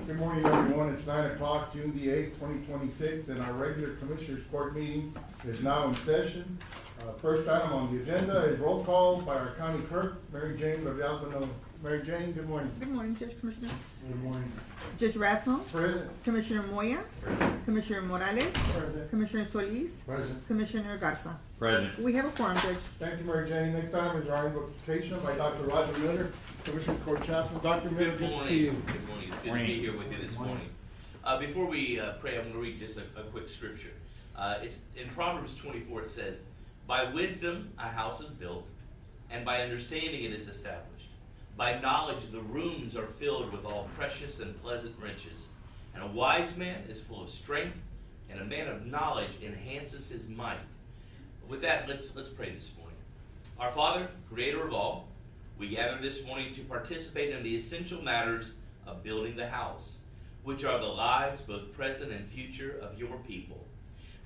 Good morning, everyone. It's 9 o'clock, June the 8th, 2026, and our regular Commissioners Court meeting is now in session. First item on the agenda is roll call by our County Clerk, Mary Jane Villalpano. Mary Jane, good morning. Good morning, Judge Commissioner. Good morning. Judge Rathmel. Present. Commissioner Moya. Present. Commissioner Morales. Present. Commissioner Solis. Present. Commissioner Garza. Present. We have a quorum, Judge. Thank you, Mary Jane. Next item is our invocation by Dr. Roger Miller, Commissioner Court Chaplain. Dr. Miller, good to see you. Good morning. It's good to be here with you this morning. Before we pray, I'm going to read just a quick scripture. It's in Proverbs 24. It says, "By wisdom a house is built, and by understanding it is established. By knowledge the rooms are filled with all precious and pleasant riches. And a wise man is full of strength, and a man of knowledge enhances his might." With that, let's pray this morning. Our Father, Creator of all, we gather this morning to participate in the essential matters of building the house, which are the lives, both present and future, of your people.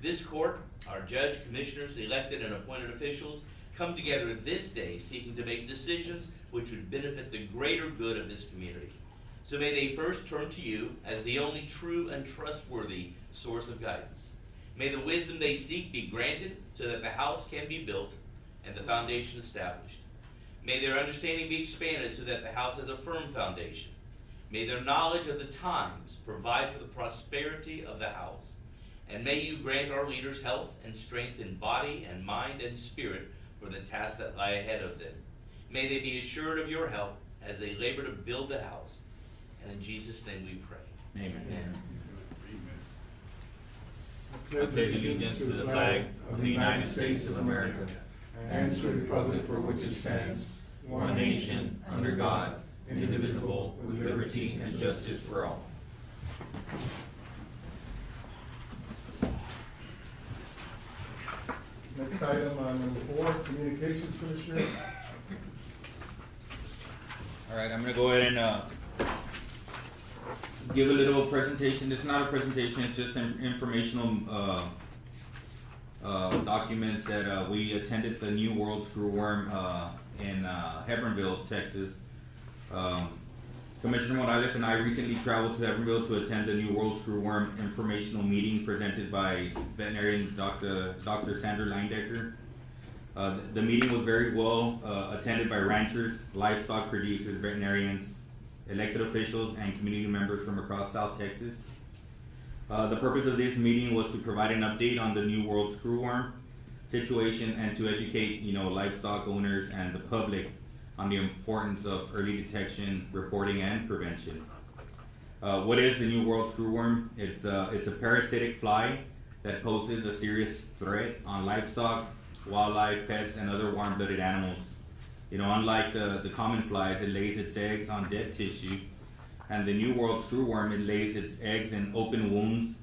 This court, our judge, commissioners, elected and appointed officials, come together this day seeking to make decisions which would benefit the greater good of this community. So may they first turn to you as the only true and trustworthy source of guidance. May the wisdom they seek be granted so that the house can be built and the foundation established. May their understanding be expanded so that the house has a firm foundation. May their knowledge of the times provide for the prosperity of the house. And may you grant our leaders health and strength in body and mind and spirit for the tasks that lie ahead of them. May they be assured of your help as they labor to build the house. And in Jesus' name we pray. Amen. I pledge allegiance to the flag of the United States of America and to the republic for which it stands, one nation, under God, indivisible, with liberty and justice for all. Next item, number 4, Communications Commissioner. All right, I'm going to go ahead and give a little presentation. It's not a presentation, it's just an informational documents that we attended the New World Screwworm in Hebronville, Texas. Commissioner Morales and I recently traveled to Hebronville to attend the New World Screwworm informational meeting presented by veterinarian Dr. Sandra Leindecker. The meeting was very well attended by ranchers, livestock producers, veterinarians, elected officials, and community members from across South Texas. The purpose of this meeting was to provide an update on the New World Screwworm situation and to educate, livestock owners and the public on the importance of early detection, reporting, and prevention. What is the New World Screwworm? It's a parasitic fly that poses a serious threat on livestock, wildlife, pets, and other warm-blooded animals. Unlike the common flies, it lays its eggs on dead tissue, and the New World Screwworm, it lays its eggs in open wounds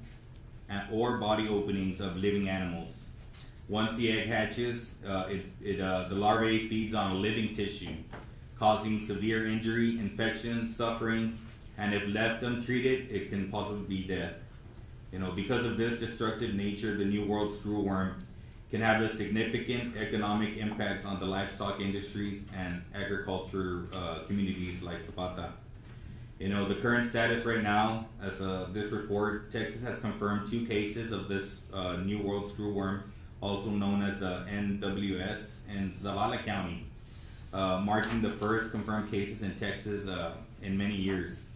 or body openings of living animals. Once the egg hatches, the larvae feeds on living tissue, causing severe injury, infection, suffering, and if left untreated, it can possibly be death. Because of this destructive nature, the New World Screwworm can have a significant economic impacts on the livestock industries and agriculture communities like Zapata. The current status right now, as this report, Texas has confirmed 2 cases of this New World Screwworm, also known as the NWS, in Zavala County, marking the first confirmed cases in Texas in many years.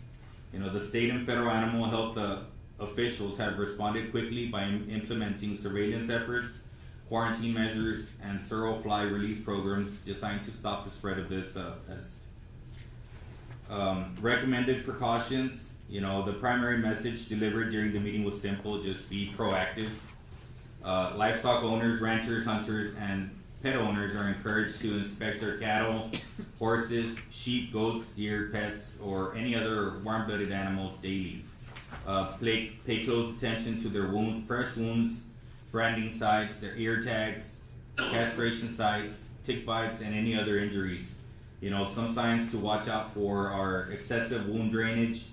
The state and federal animal health officials have responded quickly by implementing surveillance efforts, quarantine measures, and thorough fly release programs designed to stop the spread of this pest. Recommended precautions, the primary message delivered during the meeting was simple: just be proactive. Livestock owners, ranchers, hunters, and pet owners are encouraged to inspect their cattle, horses, sheep, goats, deer, pets, or any other warm-blooded animals daily. Pay close attention to their fresh wounds, branding sites, their ear tags, castration sites, tick bites, and any other injuries. Some signs to watch out for are excessive wound drainage,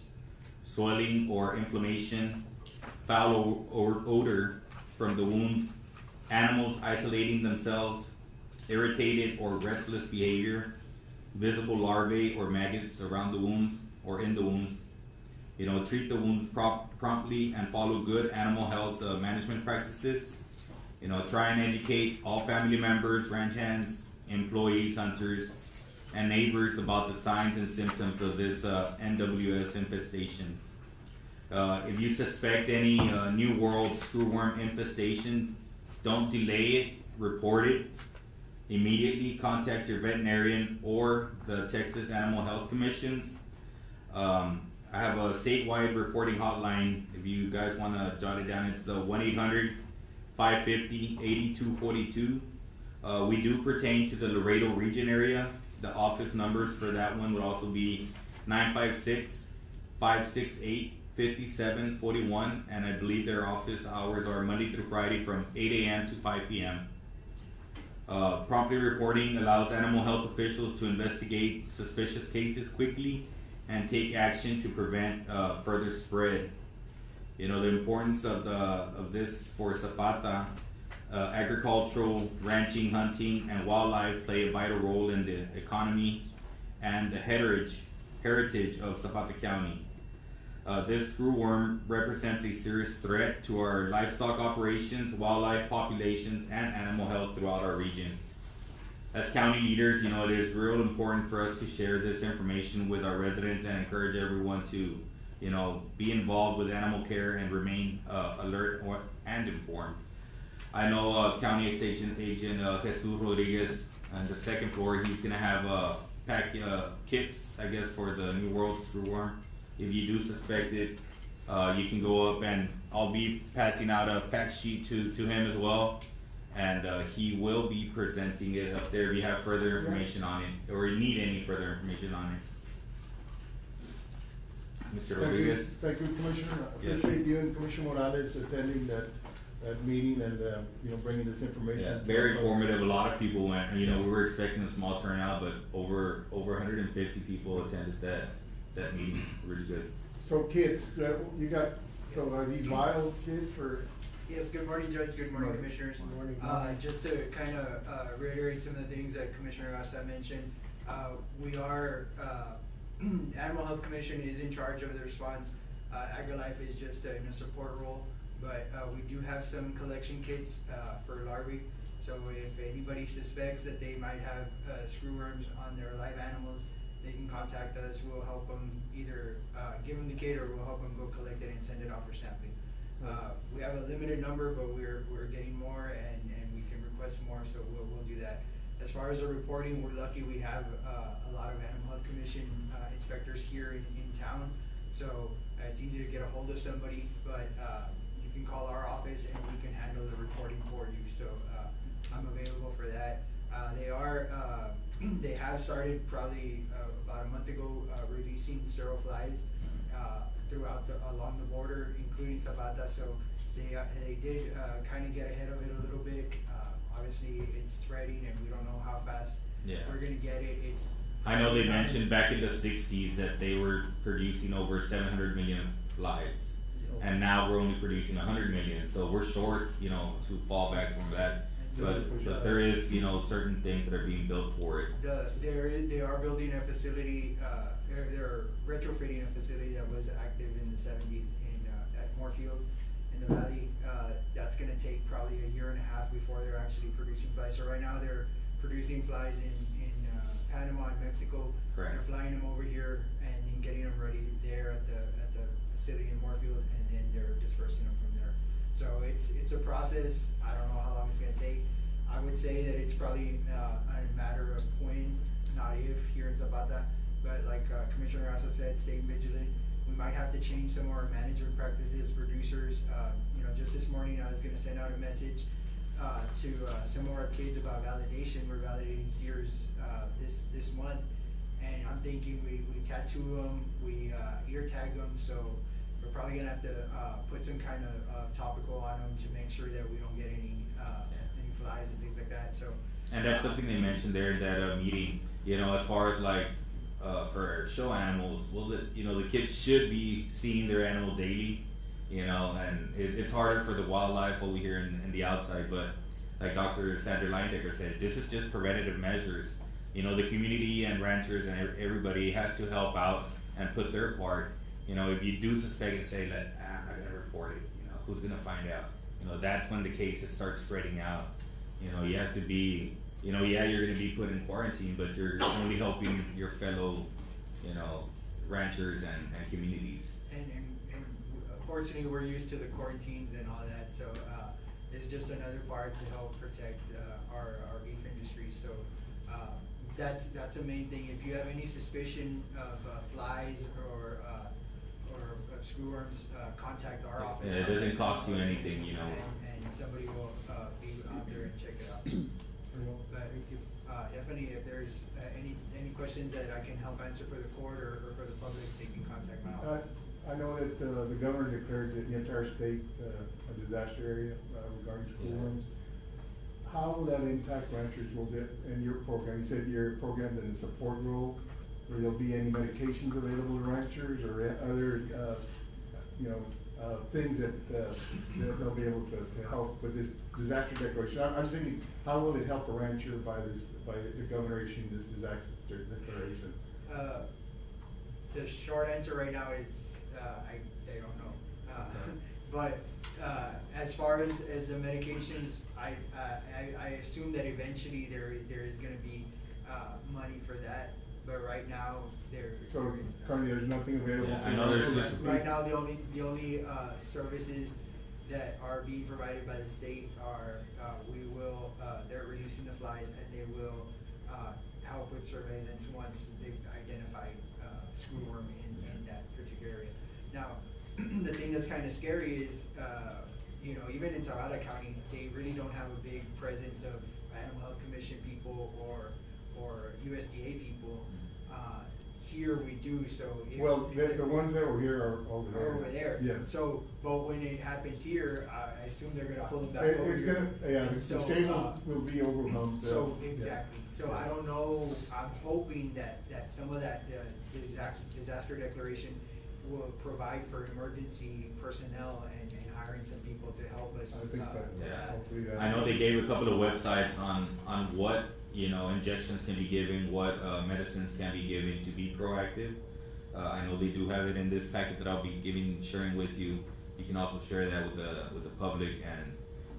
swelling or inflammation, foul odor from the wounds, animals isolating themselves, irritated or restless behavior, visible larvae or maggots around the wounds or in the wounds, treat the wounds promptly and follow good animal health management practices. Try and educate all family members, ranch hands, employees, hunters, and neighbors about the signs and symptoms of this NWS infestation. If you suspect any New World screwworm infestation, don't delay it, report it immediately. Contact your veterinarian or the Texas Animal Health Commissions. I have a statewide reporting hotline. If you guys want to jot it down, it's 1-800-550-8242. We do pertain to the Laredo region area. The office numbers for that one would also be 956-568-5741, and I believe their office hours are Monday through Friday from 8 a.m. to 5 p.m. Promptly reporting allows animal health officials to investigate suspicious cases quickly and take action to prevent further spread. The importance of this for Zapata. Agricultural, ranching, hunting, and wildlife play a vital role in the economy and the heritage of Zapata County. This screwworm represents a serious threat to our livestock operations, wildlife populations, and animal health throughout our region. As county leaders, it is real important for us to share this information with our residents and encourage everyone to, be involved with animal care and remain alert and informed. I know County Extension Agent Jesus Rodriguez on the second floor, he's gonna have pack kits, I guess, for the New World screwworm. If you do suspect it, you can go up, and I'll be passing out a fact sheet to him as well, and he will be presenting it up there if you have further information on it, or you need any further information on it. Mr. Rodriguez. Thank you, Commissioner. I Yes. appreciate you and Commissioner Morales attending that meeting and, bringing this information. Yeah, to very us. informative. A lot of people went. We were expecting a small turnout, but over 150 people attended that meeting. Really good. So kids, you got, so are these wild kids for? Yes, good morning, Judge. Good morning, Morning. Commissioners. Good morning. Just to kind of reiterate some of the things that Commissioner Asa mentioned, we are, Animal Health Commission is in charge of the response. AgriLife is just in a support role, but we do have some collection kits for larvae. So if anybody suspects that they might have screwworms on their live animals, they can contact us. We'll help them either give them the kit, or we'll help them go collect it and send it off for sampling. We have a limited number, but we're getting more, and we can request more, so we'll do that. As far as the reporting, we're lucky we have a lot of Animal Health Commission inspectors here in town, so it's easy to get a hold of somebody, but you can call our office and we can handle the reporting for you. So I'm available for that. They have started probably about a month ago releasing sterile flies throughout along the border, including Zapata. So they did kind of get ahead of it a little bit. Obviously, it's spreading, and we don't know how fast we're gonna get it. I know they mentioned back in the 60s that they were producing over 700 million flies, and now we're only producing 100 million. So we're short, to fall back from that. But there is, certain things that are being built for it. They are building a facility. They're retrofitting a facility that was active in the 70s at Moorfield in the valley. That's going to take probably a year and a half before they're actually producing flies. So right now they're producing flies in Panama and Mexico. Correct. They're flying them over here and then getting them ready there at the facility in Moorfield, and then they're dispersing them from there. So it's a process. I don't know how long it's going to take. I would say that it's probably a matter of when, not if, here in Zapata. But like Commissioner Asa said, stay vigilant. We might have to change some of our management practices, producers. Just this morning I was going to send out a message to some of our kids about validation. We're validating steers this month, and I'm thinking we tattoo them, we ear tag them. So we're probably gonna have to put some kind of topical on them to make sure that we don't get any flies and things like that. So. And that's something they mentioned there in that meeting. As far as like for show animals, the kids should be seeing their animal daily. And it's harder for the wildlife over here in the outside, but like Dr. Sander Leindecker said, this is just preventative measures. The community and ranchers and everybody has to help out and put their part. You know, if you do suspect it, say that I'm not gonna report it. You know, who's gonna find out? You know, that's when the cases start spreading out. You know, you have to be, you know, yeah, you're gonna be put in quarantine, but you're only helping your fellow, you know, ranchers and communities. And fortunately, we're used to the quarantines and all that, so, it's just another part to help protect, our beef industry, so, that's a main thing. If you have any suspicion of, flies or screwworms, contact our office. Yeah, it doesn't cost you anything, you know. And somebody will, be out there and check it out. But, definitely, if there's, any questions that I can help answer for the court or for the public, they can contact my office. I know that, the governor declared the entire state, a disaster area, regarding schoolworms. How will that impact ranchers? Will that, in your program, you said your program's in the support role, will there be any medications available to ranchers or other, you know, things that they'll be able to help with this disaster declaration? I'm just thinking, how will it help a rancher by the governor issuing this disaster declaration? The short answer right now is, I don't know. But, as far as the medications, I assume that eventually there is gonna be, money for that, but right now, there So is not. currently, there's nothing available. Yeah, so I know there's just- Right now, the only services that are being provided by the state are, they're reducing the flies, and they will, help with surveillance once they've identified, screwworm in that particular area. Now, the thing that's kinda scary is, you know, even in Zapata County, they really don't have a big presence of Animal Health Commission people or USDA people. Here we do, so. Well, the ones that were here are over there. Over there. Yes. So, but when it happens here, I assume they're gonna pull them back It's over here. gonna, yeah, And the so, state will be overwhelmed. So, yeah. exactly, so I don't know, I'm hoping that some of that, disaster declaration will provide for emergency personnel and hiring some people to help us. I think that, Yeah. hopefully that. I know they gave a couple of websites on what, you know, injections can be given, what medicines can be given to be proactive. I know they do have it in this packet that I'll be sharing with you. You can also share that with the public and,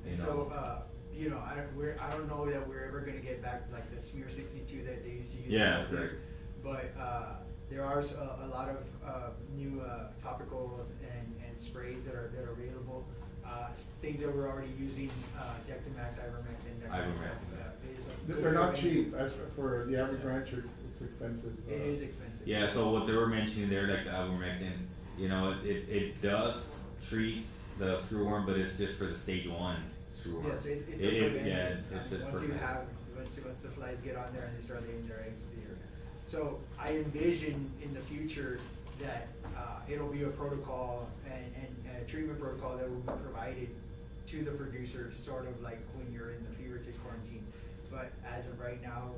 you know. So, you know, I don't know that we're ever gonna get back like the smear 62 that they used to use. Yeah, nowadays, correct. But, there are a lot of, new, topicals and sprays that are available. Things that we're already using, Dectomax, ivermectin, that kind of stuff, is. a good They're not prevention. cheap, as for the average rancher, it's expensive. It is expensive. Yeah, so what they were mentioning there, like the ivermectin, you know, it does treat the screwworm, but it's just for the stage 1 screwworm. Yes, it's a prevention. Yeah, it's a Once you prevention. once the flies get on there and they start laying their eggs here. So I envision in the future that, it'll be a protocol and a treatment protocol that will be provided to the producer, sort of like when you're in the fever tick quarantine. But as of right now,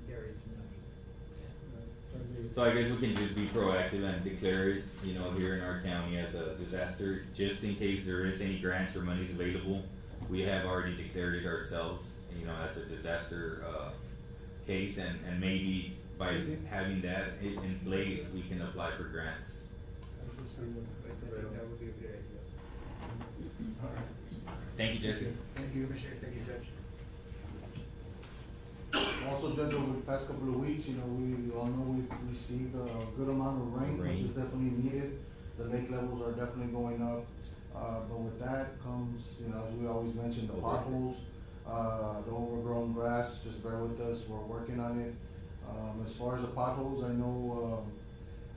there is nothing. So I guess we can just be proactive and declare it, you know, here in our county as a disaster, just in case there is any grants or monies available. We have already declared it ourselves, you know, as a disaster, case, and maybe by having that in place, we can apply for grants. I think that would be a good idea. All right. Thank you, Jesse. Thank you, Commissioner, thank you, Judge. Also, Judge, over the past couple of weeks, you know, we all know we've received a good amount of rain, which is definitely needed. The lake levels are definitely going up, but with that comes, you know, as we always mention, the potholes, the overgrown grass. Just bear with us, we're working on it. As far as the potholes, I know,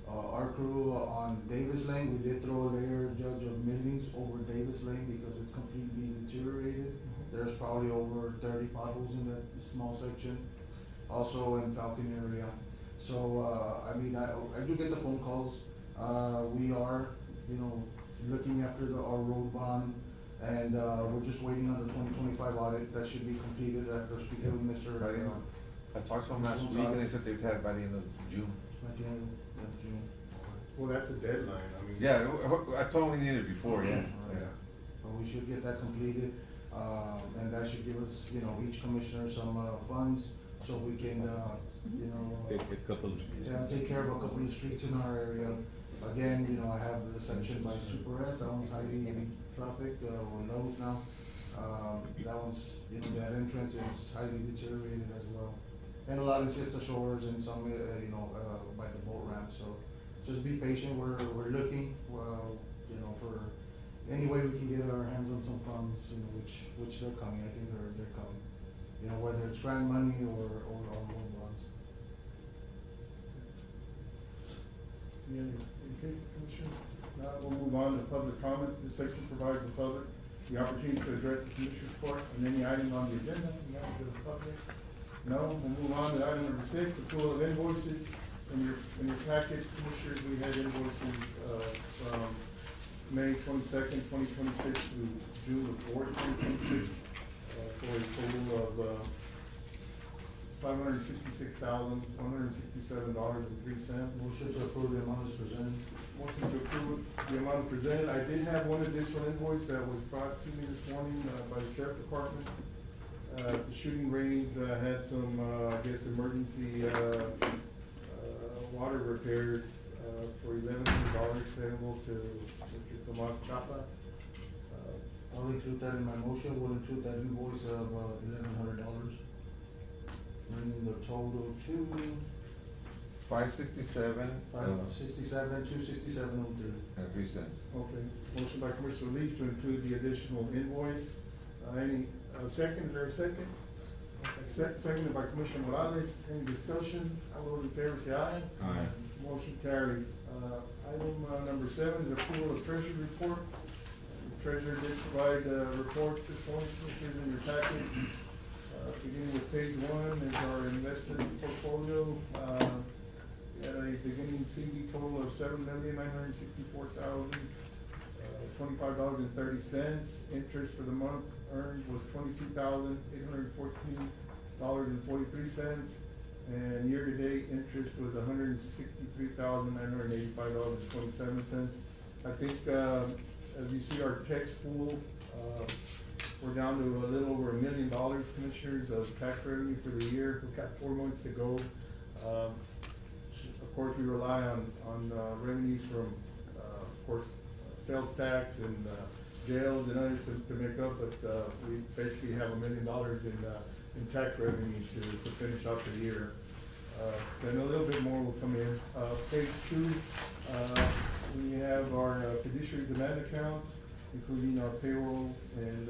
our crew on Davis Lane, we did throw a layer, Judge, of millings over Davis Lane because it's completely deteriorated. There's probably over 30 potholes in that small section, also in Falcon area. So, I mean, I do get the phone calls. We are, you know, looking after our road bond, and, we're just waiting on the 2025 audit. That should be completed after speaking with Mr. I talked to them last week and they said they'd have it by the end of June. At the end of June. Well, that's a deadline, I mean. Yeah, I told them we needed it before, yeah. Yeah. So we should get that completed, and that should give us, you know, each commissioner some, funds so we can, you know, Fix a couple of. yeah, take care of a couple of streets in our area. Again, you know, I have the section by Super S, that one's highly traffic, or Lowe's now. That one's, you know, that entrance is highly deteriorated as well. And a lot of siesta shores and some, you know, by the boat ramp, so just be patient, we're looking, you know, for any way we can get our hands on some funds, you know, which they're coming, I think they're coming. You know, whether it's grant money or loan bonds. Okay, Commissioners, now we'll move on to public comment. This section provides the public the opportunity to address the Commissioners Court on any item on the agenda. You have to the public? No, we'll move on to item number 6, approval of invoices. In your package, Commissioners, we had invoices, from May 22nd, 2026 to June 4th, 2026, for a total of, $566,167.03. Motion to approve the amount is presented. Motion to approve the amount presented. I did have one additional invoice that was brought to me this morning, by the Sheriff Department. The shooting range, had some, I guess, emergency, water repairs, for $1,100 payable to Mr. Tomas Zapata. I'll include that in my motion, we'll include that invoice of $1,100. Bringing the total to $567 $267.03. and 3 cents. Okay, motion by Commissioner Solis to include the additional invoice. Any, second, is there a second? Seconded by Commissioner Morales. Any discussion? All those in favor say aye. Aye. Motion carries. Item number 7 is approval of treasury report. The treasurer did provide a report this morning, Commissioners, in your package. Beginning with page 1 is our investment portfolio. We had a beginning CD total of $7,964,025.30. Interest for the month earned was $22,814.43. And year-to-date interest was $163,985.27. I think, as you see our tax pool, we're down to a little over $1 million, Commissioners, of tax revenue for the year. We've got 4 months to go. Of course, we rely on revenues from, of course, sales tax and jails and others to make up, but we basically have $1 million in tax revenue to finish out the year. Then a little bit more will come in. Page 2, we have our fiduciary demand accounts, including our payroll and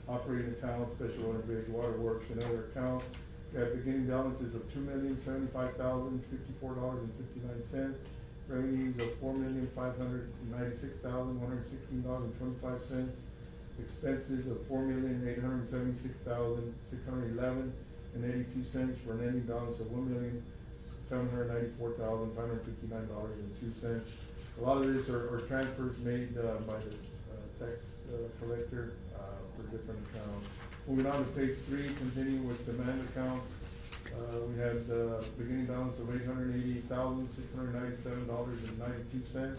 operating accounts, special order bridge, waterworks, and other accounts. We have beginning balances of $2,075,054.59, revenues of $4,596,116.25, expenses of $4,876,611.82 for an ending balance of $1,794,559.02. A lot of these are transfers made by the tax collector for different accounts. Moving on to page 3, continuing with demand accounts. We had beginning balance of $880,697.92,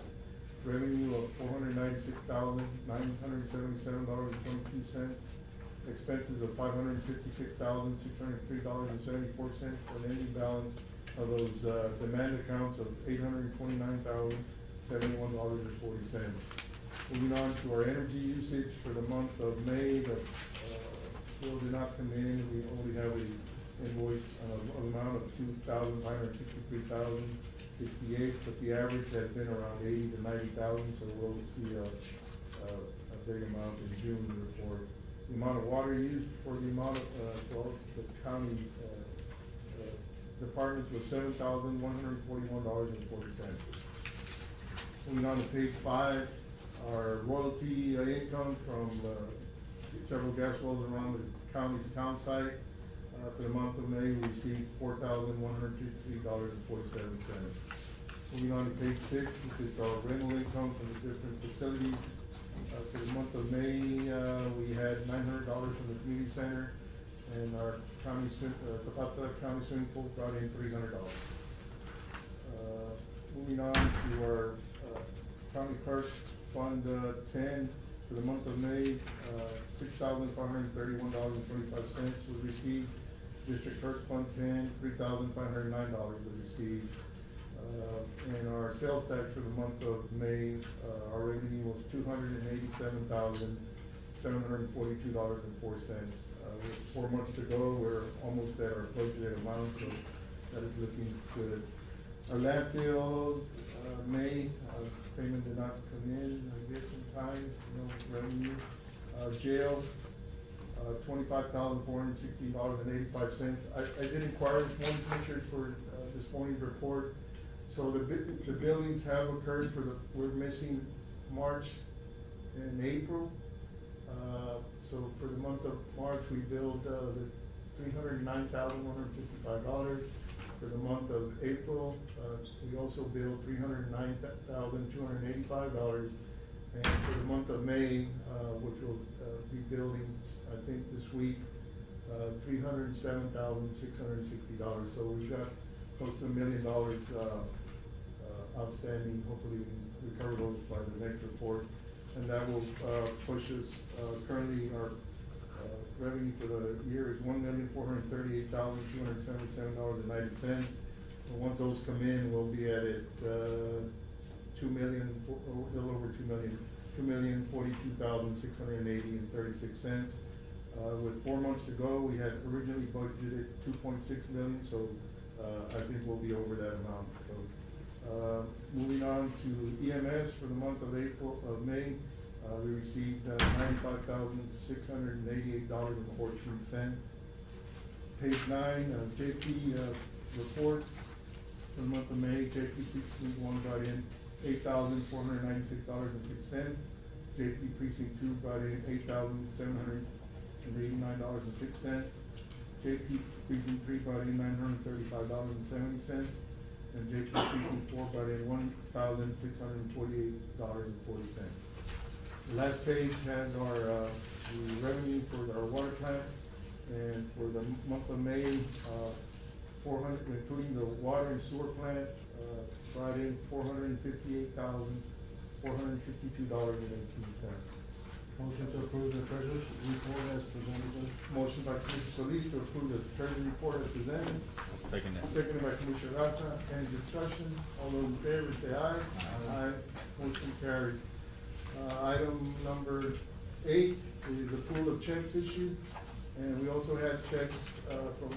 revenue of $496,977.22, expenses of $556,603.74 for an ending balance of those demand accounts of $829,071.40. Moving on to our energy usage for the month of May, the bills did not come in. We only have an invoice of amount of $2,563,068, but the average has been around $80,000 to $90,000, so we'll see a big amount in June report. The amount of water used for the amount of, the county departments was $7,141.40. Moving on to page 5. Our royalty income from several gas wells around the county's account site. For the month of May, we received $4,153.47. Moving on to page 6, which is our rental income from the different facilities. For the month of May, we had $900 from the community center, and our county, Zapata County swimming pool brought in $300. Moving on to our county clerk fund 10 for the month of May, $6,531.25 was received. District Clerk Fund 10, $3,509 was received. And our sales tax for the month of May, our revenue was $287,742.04. With 4 months to go, we're almost at our budgeted amount, so that is looking good. Our landfill, May, payment did not come in, I guess in time, no revenue. Jail, $25,460.85. I did inquire this morning, Commissioners, for this morning's report. So the billings have occurred we're missing March and April. So for the month of March, we billed the $309,155. For the month of April, we also billed $309,285. And for the month of May, which will be billing, I think this week, $307,660. So we've got close to $1 million outstanding. Hopefully we can recover those by the next report. And that will push us, currently our revenue for the year is $1,438,277.90. Once those come in, we'll be at it, a little over 2 million, $2,042,680.36. With 4 months to go, we had originally budgeted 2.6 million, so I think we'll be over that amount. So moving on to EMS for the month of May, we received $95,688.14. Page 9, JP report for the month of May. JP Precinct 1 brought in $8,496.06. JP Precinct 2 brought in $8,789.06. JP Precinct 3 brought in $935.70. And JP Precinct 4 brought in $1,648.40. The last page has our the revenue for our water plant, and for the month of May, 400, including the water and sewer plant, brought in $458,452.18. Motion to approve the treasurer's report as presented. Motion by Commissioner Solis to approve the treasury report as presented. Second. Seconded by Commissioner Garza. Any discussion? All those in favor say aye. Aye. Motion carries. Item number 8 is the pool of checks issued. And we also had checks, from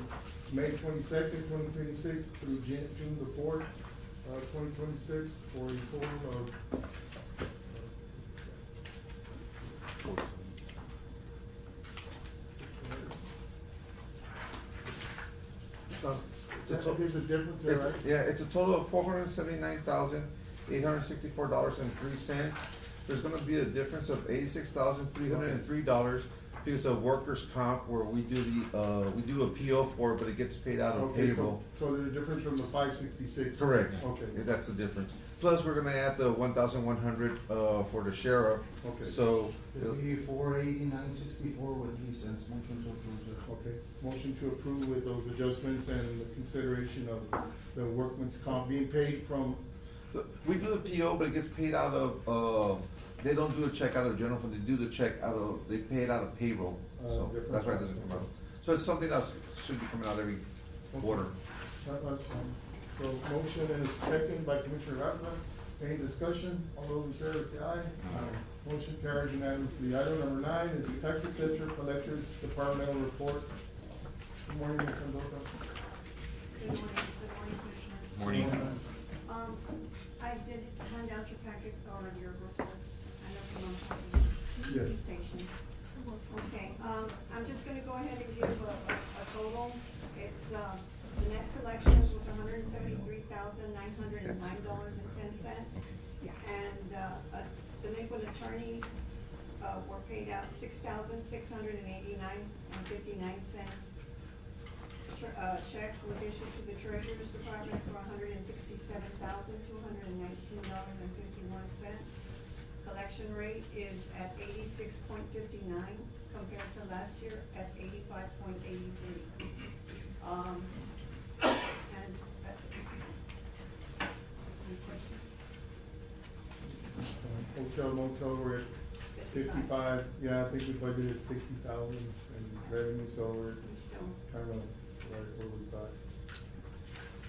May 22nd, 2026 through June the 4th, 2026 for a total of there's a difference there, right? Yeah, it's a total of $479,864.03. There's gonna be a difference of $86,303 because of workers' comp, where we do a PO for it, but it gets paid out of Okay, payroll. so there's a difference from the 566? Correct. Okay. That's the difference. Plus, we're gonna add the 1,100, for the sheriff. Okay. So, It'll be 489.64 with 3 cents. Motion to approve, sir. Okay, motion to approve with those adjustments and the consideration of the workman's comp being paid from, we do the PO, but it gets paid out of, they don't do a check out of general fund, they do the check they pay it out of payroll. So different. that's why it doesn't come out. So it's something that should be coming out every quarter. That's fine. So motion and a second by Commissioner Garza. Any discussion? All those in favor say aye. Aye. Motion carries unanimously. Item number 9 is the tax assessor collectors departmental report. Good morning, Ms. Mendoza. Good morning, Commissioners. Morning. I did hand out your packet or your reports. I know from Yes. station. Okay, I'm just gonna go ahead and give a total. It's, the net collections was $173,909.10. And, delinquent attorneys, were paid out $6,689.59. Check was issued to the Treasurer's Department for $167,219.51. Collection rate is at 86.59 compared to last year at 85.83. And that's it. Any questions? Hotel motel, we're at 55, yeah, I think we budgeted 60,000 in revenue, so we're Still, kind of right, 45.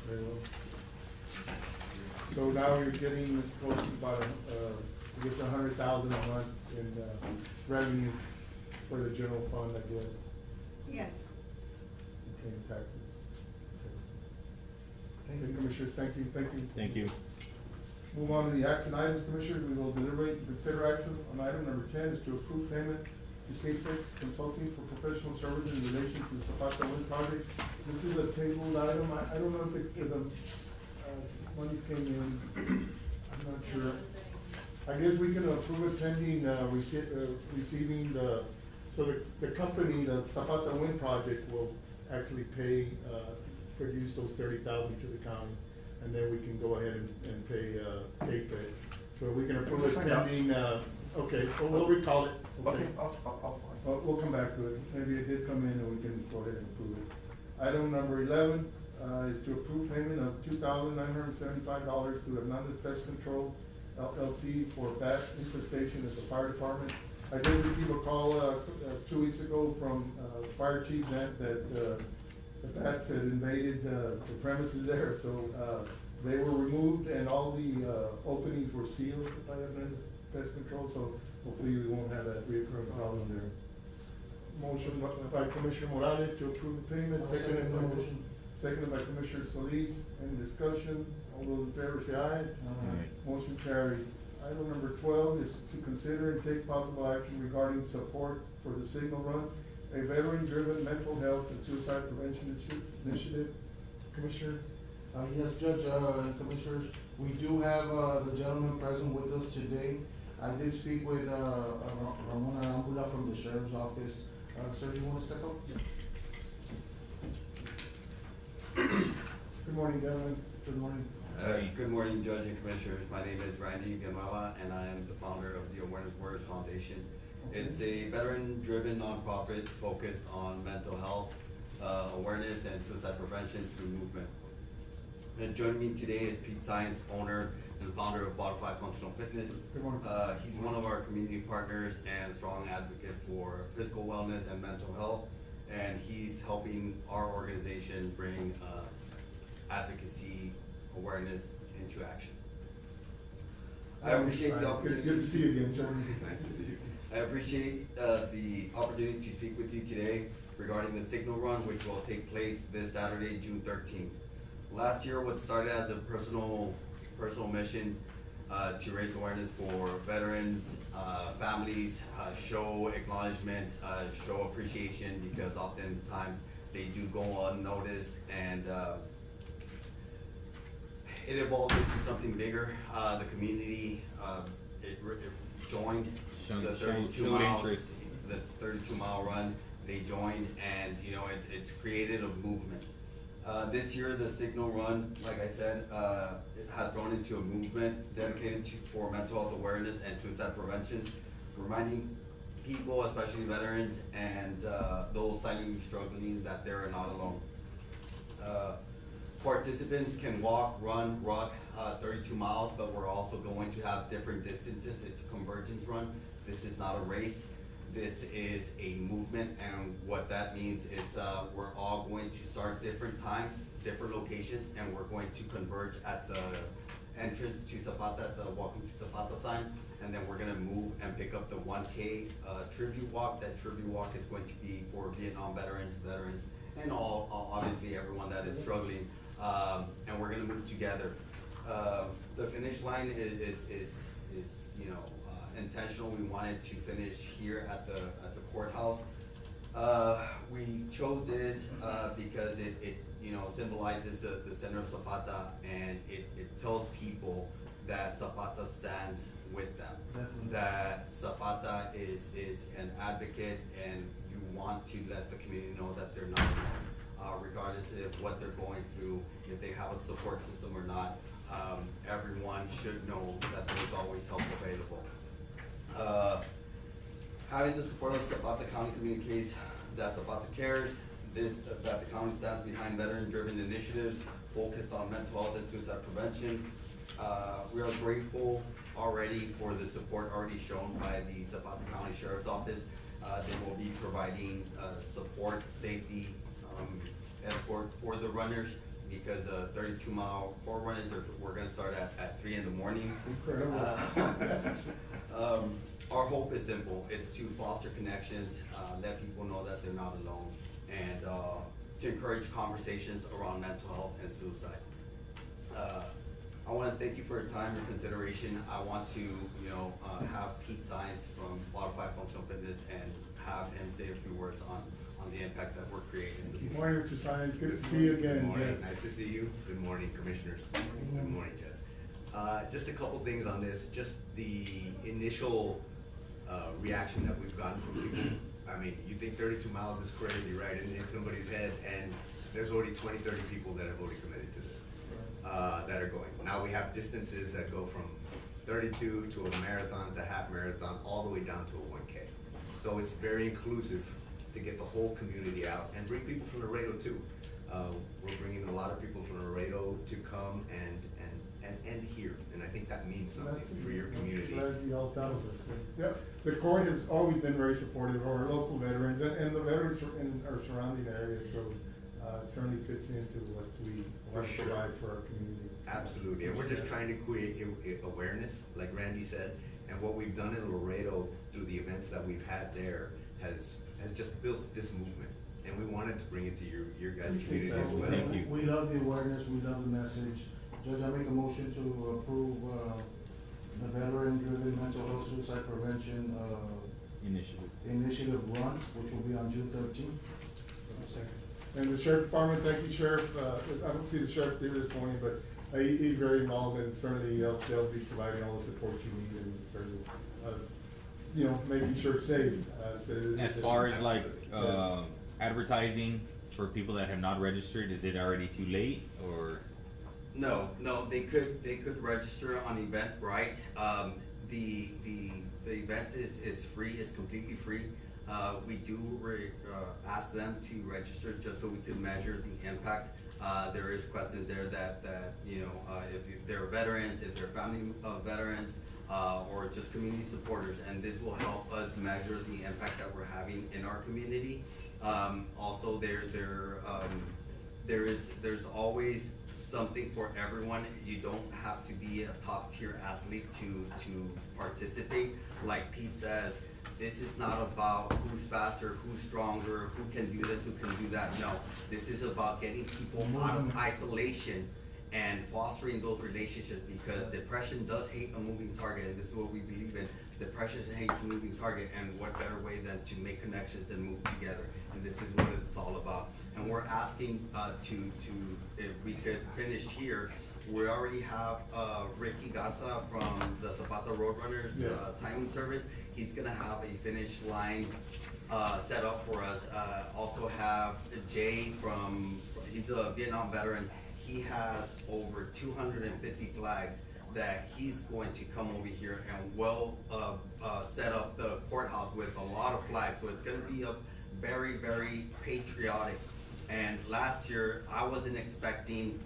Very well. So now you're getting close to about, I guess 100,000 a month in, revenue for the general fund, I guess, Yes. in taxes. Thank you, Commissioners, thank you, thank you. Thank you. Move on to the action items, Commissioners. We will deliberate and consider action on item number 10 is to approve payment to Capex Consulting for professional services in relation to the Zapata Wind project. This is a tabled item. I don't know if the monies came in. I'm not sure. I guess we can approve it pending, receiving so the company, the Zapata Wind project will actually pay, produce those 30,000 to the county. And then we can go ahead and pay, Capex. So we can approve it Find out. pending, okay, well, we'll recall it. Okay, I'll. Well, we'll come back to it. Maybe it did come in and we can go ahead and approve it. Item number 11, is to approve payment of $2,975 to Hernandez Pest Control LLC for bat infestation at the fire department. I did receive a call, 2 weeks ago from, Fire Chief that, the bats had invaded, the premises there, so, they were removed and all the, openings were sealed by Hernandez Pest Control, so hopefully we won't have that reoccurring problem there. Motion by Commissioner Morales to approve the payment, I'll second the motion. seconded by Commissioner Solis. Any discussion? All those in favor say aye. Aye. Motion carries. Item number 12 is to consider and take possible action regarding support for the Signal Run, a veteran-driven mental health and suicide prevention initiative. Commissioner? Yes, Judge, and Commissioners, we do have, the gentleman present with us today. I did speak with, Ramon Arambula from the Sheriff's Office. Sir, do you wanna step up? Good morning, gentlemen. Good morning. Good morning, Judge and Commissioners. My name is Randy Gamala, and I am the founder of the Awareness Warriors Foundation. It's a veteran-driven nonprofit focused on mental health, awareness, and suicide prevention through movement. And joining me today is Pete Science, owner and founder of Butterfly Functional Fitness. Good morning. He's one of our community partners and a strong advocate for physical wellness and mental health. And he's helping our organization bring advocacy, awareness into action. I appreciate the opportunity. Good to see you again, sir. Nice to see you. I appreciate the opportunity to speak with you today regarding the Signal Run, which will take place this Saturday, June 13th. Last year, what started as a personal mission to raise awareness for veterans, families, show acknowledgement, show appreciation, because oftentimes they do go unnoticed, and it evolved into something bigger. The community, it joined the 32-mile run. They joined, and it's created a movement. This year, the Signal Run, like I said, it has grown into a movement dedicated for mental health awareness and suicide prevention, reminding people, especially veterans and those silently struggling, that they're not alone. Participants can walk, run, rock 32 miles, but we're also going to have different distances. It's a convergence run. This is not a race. This is a movement, and what that means is we're all going to start different times, different locations, and we're going to converge at the entrance to Zapata, at the Walking to Zapata sign, and then we're gonna move and pick up the 1K tribute walk. That tribute walk is going to be for Vietnam veterans, and obviously everyone that is struggling, and we're gonna move together. The finish line is intentional. We wanted to finish here at the courthouse. We chose this because it symbolizes the center of Zapata, and it tells people that Zapata stands with them. Definitely. That Zapata is an advocate, and you want to let the community know that they're not alone, regardless of what they're going through, if they have a support system or not. Everyone should know that there's always help available. Having the support of Zapata County communicates that Zapata cares, that the county stands behind veteran-driven initiatives focused on mental health and suicide prevention. We are grateful already for the support already shown by the Zapata County Sheriff's Office. They will be providing support, safety, escort for the runners because 32-mile core runners we're gonna start at 3 in the morning. Incredible. Our hope is simple. It's to foster connections, let people know that they're not alone, and to encourage conversations around mental health and suicide. I want to thank you for your time and consideration. I want to, have Pete Science from Modified Functional Fitness and have him say a few words on the impact that we're creating. Good morning, Mr. Science. Good to see you again. Good morning, Yes. nice to see you. Good morning, commissioners. Good morning, Judge. Just a couple things on this, just the initial reaction that we've gotten from people. I mean, you think 32 miles is crazy, right, in somebody's head, and there's already 20, 30 people that have already committed to this, that are going. Now we have distances that go from 32 to a marathon to half marathon, all the way down to a 1K. So it's very inclusive to get the whole community out and bring people from Laredo too. We're bringing a lot of people from Laredo to come and here, and I think that means something for your community. Glad you all thought of us. Yep, the court has always been very supportive of our local veterans and the veterans in our surrounding areas, so it certainly fits into what we want to provide for our community. Absolutely, and we're just trying to create awareness, like Randy said, and what we've done in Laredo through the events that we've had there has just built this movement, and we wanted to bring it to your guys' Appreciate community as that. well. Thank you. We love the awareness, we love the message. Judge, I make a motion to approve, the veteran-driven mental health suicide prevention, initiative run, which will be on June 13th. And the sheriff department, thank you, Sheriff. I don't see the sheriff here this morning, but he's very involved, and certainly they'll be providing all the support you need, and certainly, making sure it's safe. As far as like, advertising for people that have not registered, is it already too late, or? No, they could register on Eventbrite. The event is free, it's completely free. We do ask them to register just so we could measure the impact. There is questions there that if they're veterans, if they're family of veterans, or just community supporters, and this will help us measure the impact that we're having in our community. Also, there's always something for everyone. You don't have to be a top tier athlete to participate. Like Pete says, this is not about who's faster, who's stronger, who can do this, who can do that. No, this is about getting people out of isolation and fostering those relationships, because depression does hate a moving target, and this is what we believe in. Depression hates a moving target, and what better way than to make connections and move together, and this is what it's all about. And we're asking if we could finish here. We already have Ricky Garza from the Zapata Roadrunners timing service. He's gonna have a finish line set up for us. Also have Jay he's a Vietnam veteran. He has over 250 flags that he's going to come over here and set up the courthouse with a lot of flags. So it's gonna be a very, very patriotic. And last year, I wasn't expecting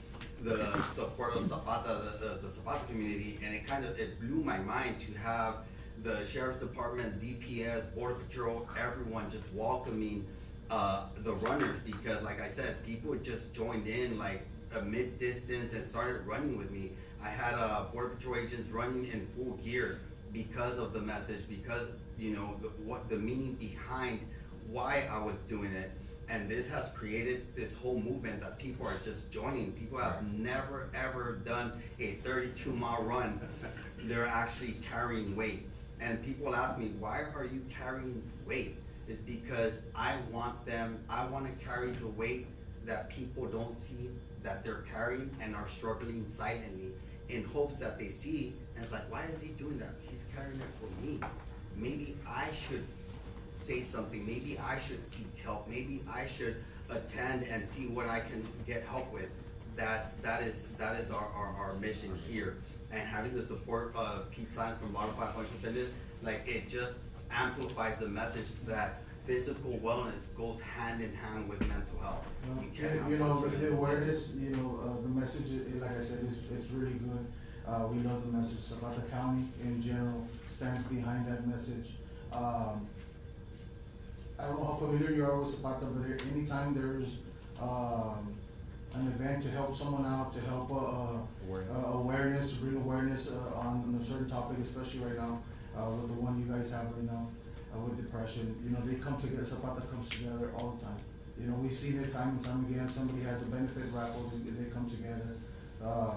the support of Zapata, the Zapata community, and it blew my mind to have the Sheriff's Department, DPS, Border Patrol, everyone just welcoming the runners, because like I said, people just joined in like a mid-distance and started running with me. I had Border Patrol agents running in full gear because of the message, because the meaning behind why I was doing it. And this has created this whole movement that people are just joining. People have never ever done a 32-mile run. They're actually carrying weight. And people ask me, why are you carrying weight? It's because I want to carry the weight that people don't see that they're carrying and are struggling silently, in hopes that they see, and it's like, why is he doing that? He's carrying it for me. Maybe I should say something, maybe I should seek help, maybe I should attend and see what I can get help with. That is our mission here. And having the support of Pete Science from Modified Functional Fitness, like, it just amplifies the message that physical wellness goes hand in hand with mental health. The awareness, the message, like I said, it's really good. We love the message. Zapata County in general stands behind that message. I don't know how familiar you are with Zapata, but anytime there's an event to help someone out, to help, awareness, to bring awareness, on a certain topic, especially right now, with the one you guys have right now, with depression. You know, they come together, Zapata comes together all the time. You know, we've seen it time and time again, somebody has a benefit raffle, they come together.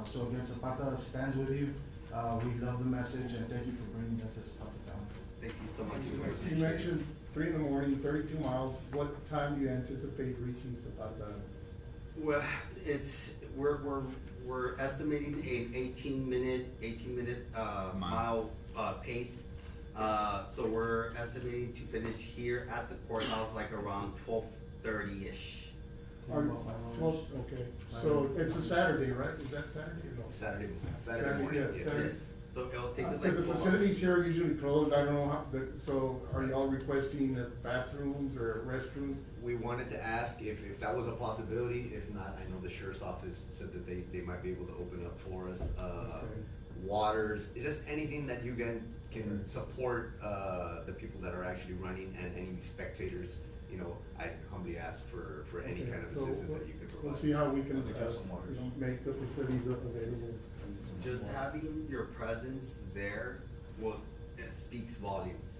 So again, Zapata stands with you. We love the message and thank you for bringing that to Zapata County. Thank you so much. You mentioned 3 in the morning, 32 miles. What time do you anticipate reaching Zapata? Well, we're estimating an 18-minute mile pace. So we're estimating to finish here at the courthouse like around 12:30-ish. Okay, so it's a Saturday, right? Is that Saturday or no? Saturday morning, yeah, yes. Saturday. So it'll take like Because the 12 hours. facilities here are usually closed, I don't know how, so are y'all requesting bathrooms or restrooms? We wanted to ask if that was a possibility. If not, I know the sheriff's office said that they might be able to open up for us. Okay. Waters, just anything that you can support, the people that are actually running and any spectators. You know, I humbly ask for any Okay, kind of so assistance that you can provide. We'll see how we can, Got some waters. make the facilities available. Just having your presence there it speaks volumes.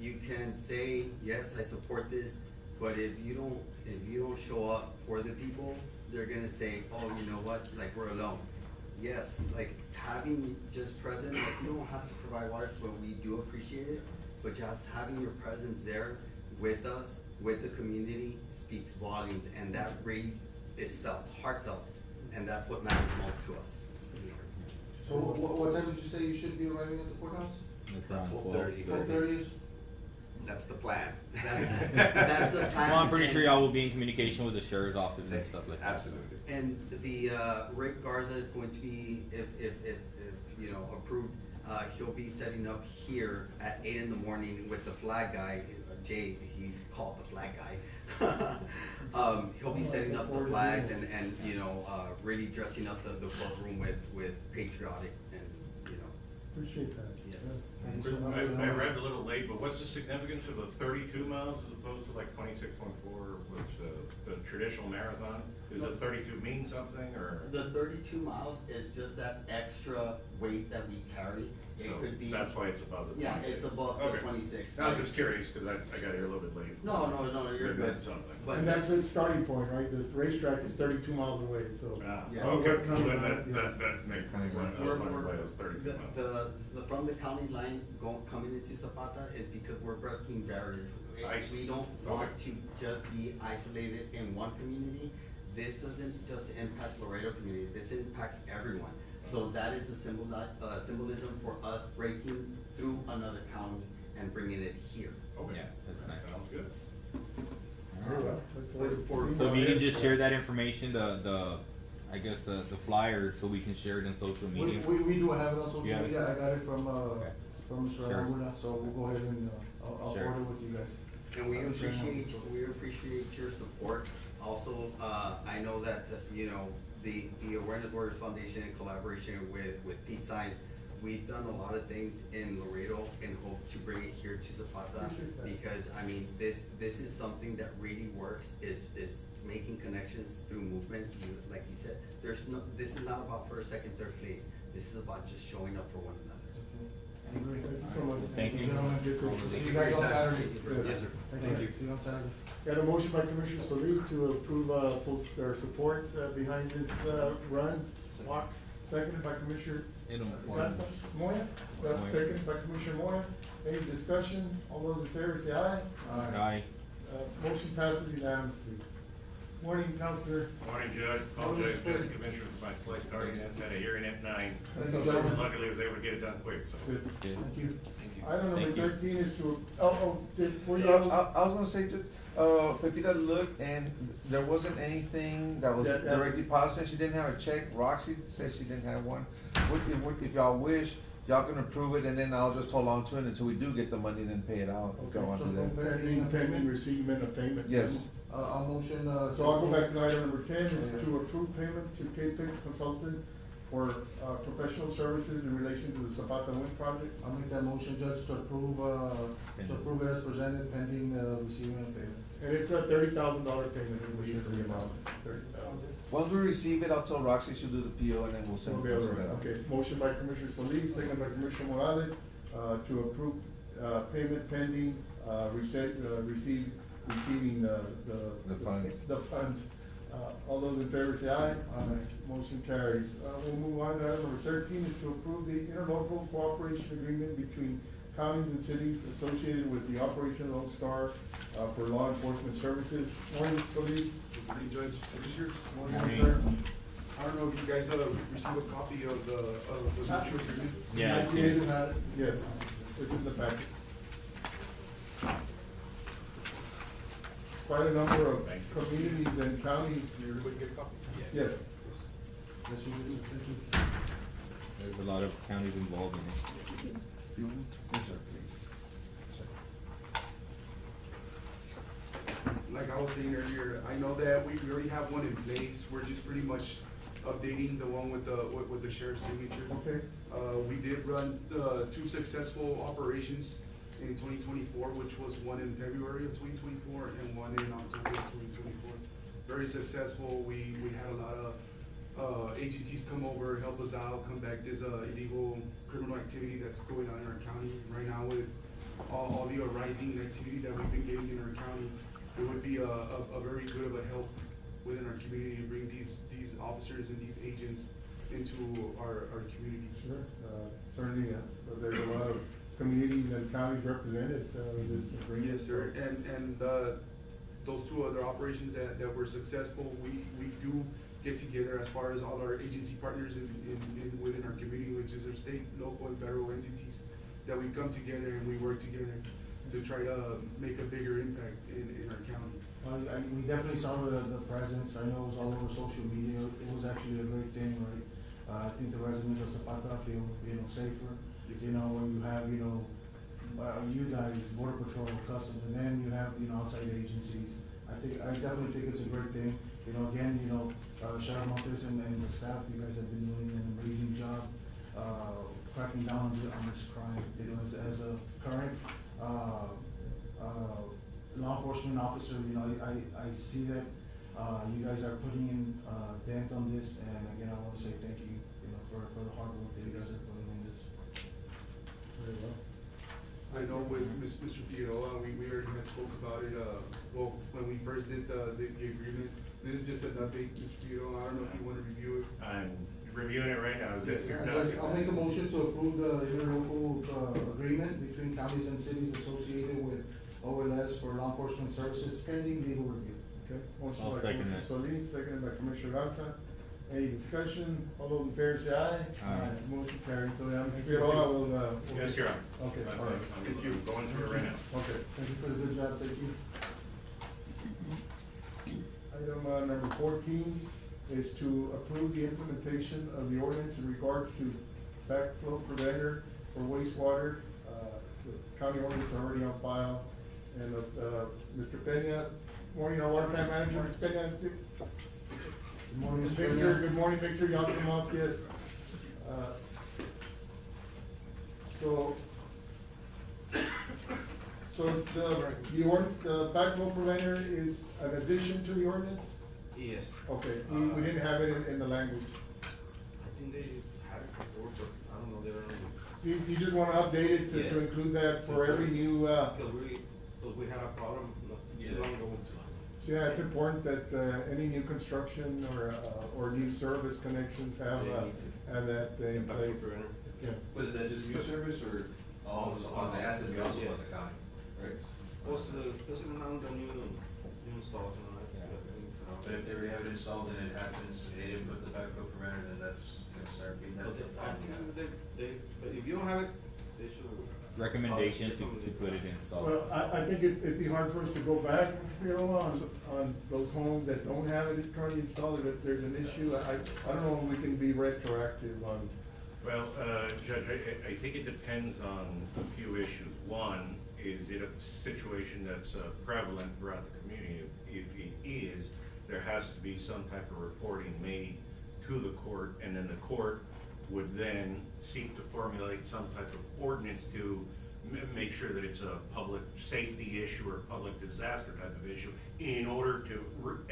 You can say, yes, I support this, but if you don't show up for the people, they're gonna say, oh, you know what, like we're alone. Yes, like having just present, like you don't have to provide waters, but we do appreciate it. But just having your presence there with us, with the community, speaks volumes, and that really is felt, heartfelt, and that's what matters most to us. So what time did you say you should be arriving at the courthouse? 12:30. 12:30? That's the plan. That's the plan. Well, I'm pretty sure y'all will be in communication with the sheriff's office and stuff like that. Absolutely. And the, Rick Garza is going to be, if you know, approved, he'll be setting up here at 8 in the morning with the flag guy, Jay, he's called the flag guy. He'll be setting up the flags and, you know, really dressing up the courtroom with patriotic and, you know. Appreciate that. Yes. Thank you so much. I read a little late, but what's the significance of a 32 miles as opposed to like 26.4, which the traditional marathon? Does the 32 mean something, or? The 32 miles is just that extra weight that we carry. It So could be. that's why it's above the 26. Yeah, it's above the Okay. 26. I was just curious, because I got here a little bit late. No, you're It good. meant something. But And that's the starting point, right? The racetrack is 32 miles away, so. Yeah. Okay, What well, comes then out, that makes, I was We're- wondering why we're- it was 32 miles. From the county line coming into Zapata is because we're breaking barriers. I see. We don't Okay. want to just be isolated in one community. This doesn't just impact Laredo community, this impacts everyone. So that is the symbolism for us breaking through another county and bringing it here. Okay, Yeah, that's nice. sounds good. Very well. Look forward to So if seeing you can that. just share that information, I guess the flyer, so we can share it in social media. We do have it on social You have it? media, I got it from Okay. Mr. Sure. Aragula, so we'll go ahead and, I'll Sure. forward it with you guys. And we I'll share it now. appreciate your support. Also, I know that, you know, the Awareness Warriors Foundation in collaboration with Pete Science, we've done a lot of things in Laredo and hope to bring it here to Zapata. Appreciate that. Because, I mean, this is something that really works, is making connections through movement. Like you said, this is not about first, second, third place. This is about just showing up for one another. Thank you so much. Thank you. Gentlemen, good to see you guys on Saturday. Yes, sir. Thank you. See you on Saturday. Got a motion by Commissioner Solis to approve, their support, behind this, run, walk, seconded by Commissioner Garza, Moya, Moya. seconded by Commissioner Moya. Any discussion? All those in favor say aye. Aye. Motion passes unanimously. Morning, Counselor. Morning, Judge. Apologize to the commissioners for my slight tardiness. Had a hearing at 9. Thank you, gentlemen. Luckily, I was able to get it done quick, so. Good. Good. Thank you. Item number Thank you. 13 is to, were you I able? was gonna say, Pepita looked and there wasn't anything that was Yeah. direct deposit, she didn't have a check, Roxy said she didn't have one. If y'all wish, y'all can approve it and then I'll just hold on to it until we do get the money and then pay it out, if y'all Okay, want so to do that. pending receipt of payment. Yes. I'll motion, So I'll go back to item number 10, is to approve payment to K-Pix Consultant for, professional services in relation to the Zapata wind project. I'll make that motion, Judge, to approve it as presented pending, receiving of payment. And it's a $30,000 payment, and we usually amount, 30,000. Once we receive it, I'll tell Roxy she'll do the PO and then we'll send Okay, it. all right. Okay, motion by Commissioner Solis, second by Commissioner Morales, to approve, payment pending, receiving The funds. The funds. All those in favor say aye. Aye. Motion carries. We'll move on to item number 13, is to approve the interlocal cooperation agreement between counties and cities associated with the Operation Lone Star, for law enforcement services. Morning, Solis. Good morning, Judge, Commissioners. Morning, sir. I don't know if you guys received a copy of the mutual agreement. Yeah, I it's did, here. yes, it's in the packet. Quite a number of communities and counties. Did everybody get a copy? Yes. Yes, you do. Thank you. There's a lot of counties involved in it. Yes, sir, please. Like I was saying earlier, I know that we already have one in place. We're just pretty much updating the one with the sheriff's signature. Okay. We did run, two successful operations in 2024, which was one in February of 2024 and one in October of 2024. Very successful. We had a lot of agencies come over, help us out, come back. There's illegal criminal activity that's going on in our county right now with all the rising activity that we've been getting in our county. It would be a very good of a help within our community to bring these officers and these agents into our community. Sure, certainly, there's a lot of communities and counties represented, in this agreement. Yes, sir, and those two other operations that were successful, we do get together as far as all our agency partners within our community, which is our state, local, and federal entities, that we come together and we work together to try to make a bigger impact in our county. We definitely saw the presence. I know it was all over social media. It was actually a great thing, right? I think the residents of Zapata feel, safer. Yes, You know, when you have, you guys, Border Patrol, Customs, and then you have, outside agencies. I definitely think it's a great thing. Again, Sheriff Montes and the staff, you guys have been doing an amazing job, cracking down on this crime. As a current, law enforcement officer, I see that, you guys are putting in, dent on this, and again, I wanna say thank you, for the hard work that you guys are putting in this. Very well. I know with Mr. Figueroa, we already had spoke about it, when we first did the agreement. This is just an update, Mr. Figueroa. I don't know if you wanna review it. I'm reviewing it right now. Yes, sir. I'll make a motion to approve the interlocal, agreement between counties and cities associated with OLS for law enforcement services pending legal review. Okay, motion I'll by second Commissioner that. Solis, seconded by Commissioner Garza. Any discussion? All those in favor say aye. Aye. Motion carries. So, Figueroa will, Yes, Your Honor. Okay, all right. Thank you. Going through it right now. Okay. Thank you for the good job, thank you. Item, number 14 is to approve the implementation of the ordinance in regards to backflow preventer for wastewater. The county ordinance are already on file, and, Mr. Peña, morning, our water plant manager, Mr. Peña. Good morning, Mr. Victor, Peña. good morning, Victor, y'all come up, yes. So the backflow preventer is an addition to the ordinance? Yes. Okay, we didn't have it in the language. I think they had it before, but I don't know, they don't. You just wanna update it to Yes. include that for every new, Because we had a problem not too long ago. yeah, it's important that, any new construction or new service connections have that in place. Yeah. Was that just new service or also on the assets, we also want the county, right? Was around the new installs and all that. But if they already have it installed and it happens, and they didn't put the backflow preventer, then that's gonna start being, that's the I problem. think but if you don't have it, they should. Recommendation to put it installed. Well, I think it'd be hard for us to go back, on those homes that don't have it currently installed. If there's an issue, I don't know if we can be retroactive on. Well, Judge, I think it depends on a few issues. One, is it a situation that's prevalent throughout the community? If it is, there has to be some type of reporting made to the court, and then the court would then seek to formulate some type of ordinance to make sure that it's a public safety issue or public disaster type of issue in order to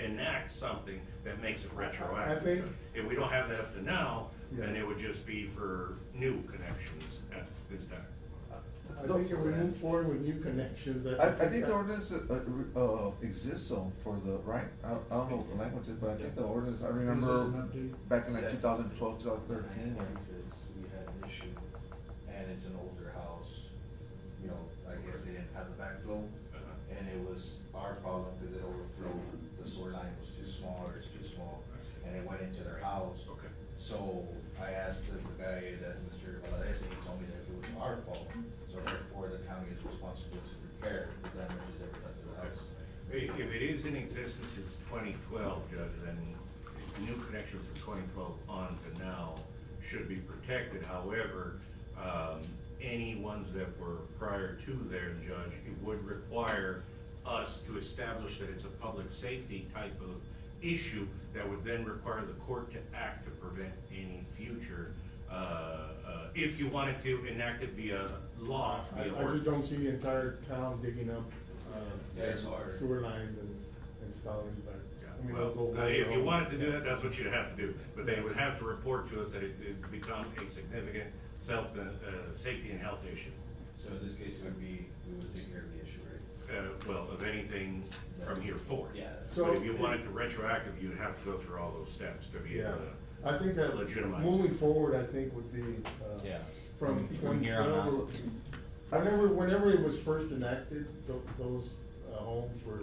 enact something that makes it retroactive. I think- If we don't have that up to now, then Yeah. it would just be for new connections at this time. I think if we move forward with new connections, I think the ordinance, exists though for the, right? I don't know what the language is, but I think the ordinance, I remember back in like 2012, 2013, or. Because we had an issue, and it's an older house, you know, I guess they didn't have the backflow, and it was our problem, because it overflowed, the sewer line was too small, or it's too small, and it went into their house. Okay. So I asked the guy that Mr. Valadez, and he told me that it was our fault, so therefore the county is responsible to repair the damages ever done to the house. If it is in existence since 2012, Judge, then new connections from 2012 on to now should be protected. However, any ones that were prior to there, Judge, it would require us to establish that it's a public safety type of issue that would then require the court to act to prevent any future, if you wanted to enact it via law, I via just ordinance. don't see the entire town digging up, Yeah, it's hard. sewer lines and installing, but, I mean, Well, they'll- if you wanted to do that, that's what you'd have to do, but they would have to report to us that it's become a significant safety and health issue. So in this case, it would be, we would take care of the issue, right? Well, of anything from here forward. Yeah. So- But if you wanted to retroactive, you'd have to go through all those steps to be Yeah, able to. I think that Legitimize. moving forward, I think would be, Yeah. from From here on out. 2012, whenever it was first enacted, those, homes were,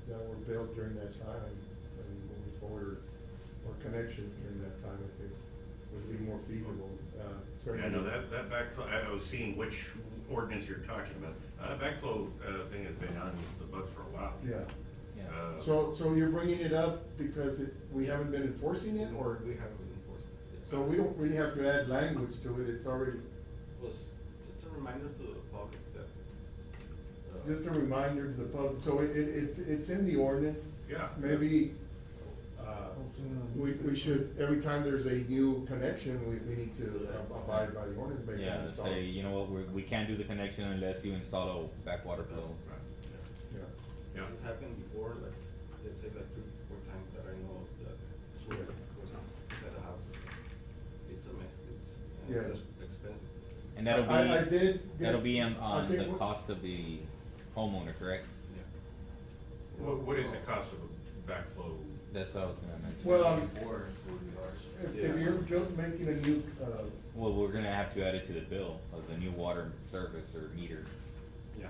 that were built during that time, and moving forward, or connections during that time, I think would be more feasible, Yeah, certainly. no, that backflow, I was seeing which ordinance you're talking about. Backflow, thing has been on the books for a while. Yeah, Yeah. so you're bringing it up because we haven't been enforcing it, or? We haven't been enforcing it. So we don't really have to add language to it, it's already, Was just a reminder to the public that. just a reminder to the public, so it's in the ordinance. Yeah. Maybe, we should, every time there's a new connection, we need to abide by the ordinance, make Yeah, them install. say, you know what, we can't do the connection unless you install a backwater flow. Right. Yeah. Yeah. It happened before, like, let's say like 3 or 4 times that I know that sewer was inside the house. It's a mess, Yes. it's expensive. And that'll be, I did that'll be I on think the what- cost of the homeowner, correct? Yeah. What is the cost of a backflow? That's what I was gonna mention. Well, Before, it would be ours. if you're just making a new, Well, we're gonna have to add it to the bill of the new water service or meter. Yeah.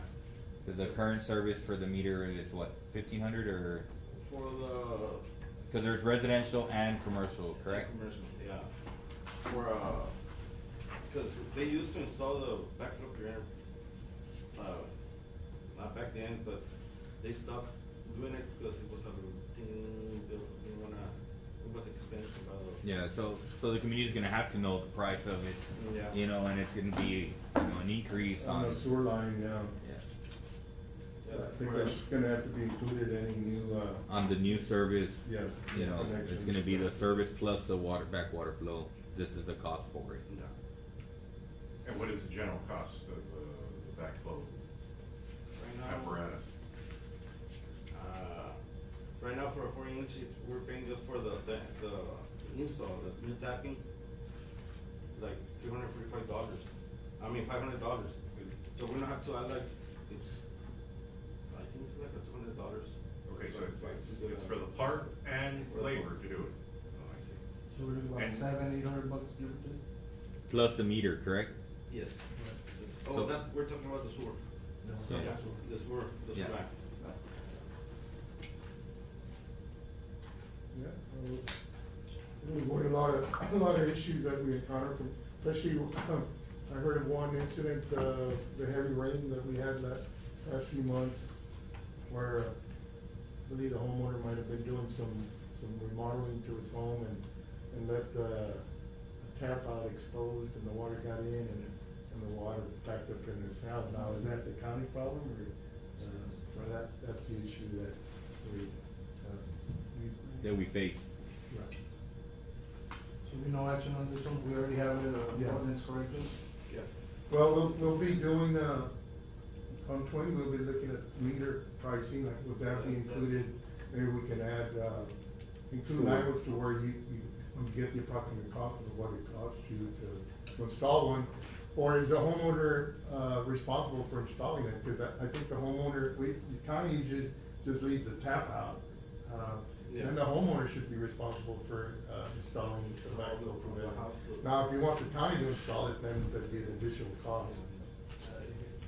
Cause the current service for the meter is what, 1,500 or, For the. cause there's residential and commercial, correct? Commercial, yeah. For, cause they used to install the backflow preventer, not back then, but they stopped doing it because it was a routine, they didn't wanna, it was expensive, Yeah, so the community's gonna have to know the price of it. Yeah. You know, and it's gonna be, an increase on on. the sewer line, yeah. Yeah. I think that's gonna have to be included, any new, On the new service. yes. You know, it's connections. gonna be the service plus the backwater flow. This is the cost for it. Yeah. And what is the general cost of the backflow Right now. apparatus? Right now for a 4 inch, we're paying just for the install, the new tappings, like $345. I mean, $500. So we don't have to add like, I think it's like a $200. Okay, so it's for the part and labor to do it. Oh, I see. So we're looking And- about $700-800 give or take? Plus the meter, correct? Yes. So- Oh, that, we're talking about the sewer. Yeah. The sewer, the Yeah. sewer. Yeah, there's a lot of issues that we encounter from, especially, I heard of one incident, the heavy rain that we had last few months, where I believe the homeowner might have been doing some remodeling to his home and left a tap out exposed, and the water got in, and the water backed up in his house. Now, is that the county problem, or, so that's the issue that we That we face. right. So we no action on this one, we already have it, Yeah. ordinance corrected? Yeah. Well, we'll be doing, on 20, we'll be looking at meter pricing, like would that be included? Maybe we can add, include language to where when you get the approximate cost of what it costs you to install one. Or is the homeowner, responsible for installing it? Cause I think the homeowner, the county usually just leaves the tap out. Yeah. And the homeowner should be responsible for, installing the backflow preventer. house. Now, if you want the county to install it, then there'd be an additional cost.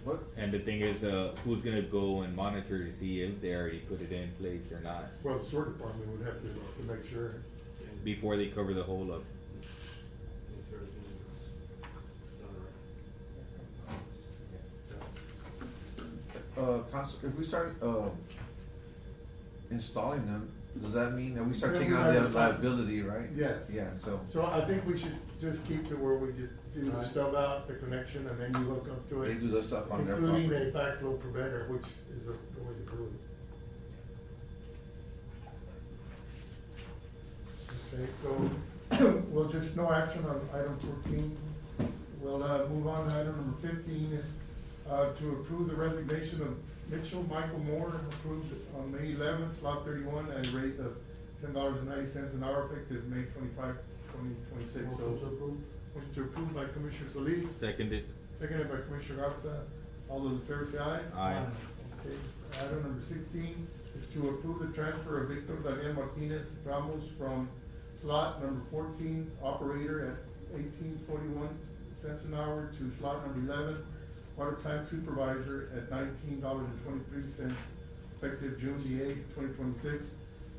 What? And the thing is, who's gonna go and monitor to see if they already put it in place or not, Well, the sewer department would have to make sure. before they cover the hole up? Make sure everything is done right. Council, if we start, installing them, does that mean that we start Yeah, taking we on the have- liability, right? Yes. Yeah, so. So I think we should just keep to where we just do the stub out, the connection, and then you hook up to it. They do the stuff on their Including property. a backflow preventer, which is the way to do it. Okay, so we'll just, no action on item 14. We'll, move on to item number 15 is, to approve the resignation of Mitchell Michael Moore, approved on May 11th, slot 31, at a rate of $10.90 an hour, effective May 25, 2026. Motion to approve? Motion to approve by Commissioner Solis, Seconded. seconded by Commissioner Garza. All those in favor say aye. Aye. Okay, item number 16 is to approve the transfer of Victor Daniel Martinez Ramos from slot number 14, operator at 18.41 cents an hour, to slot number 11, water plant supervisor at $19.23, effective June the 8th, 2026.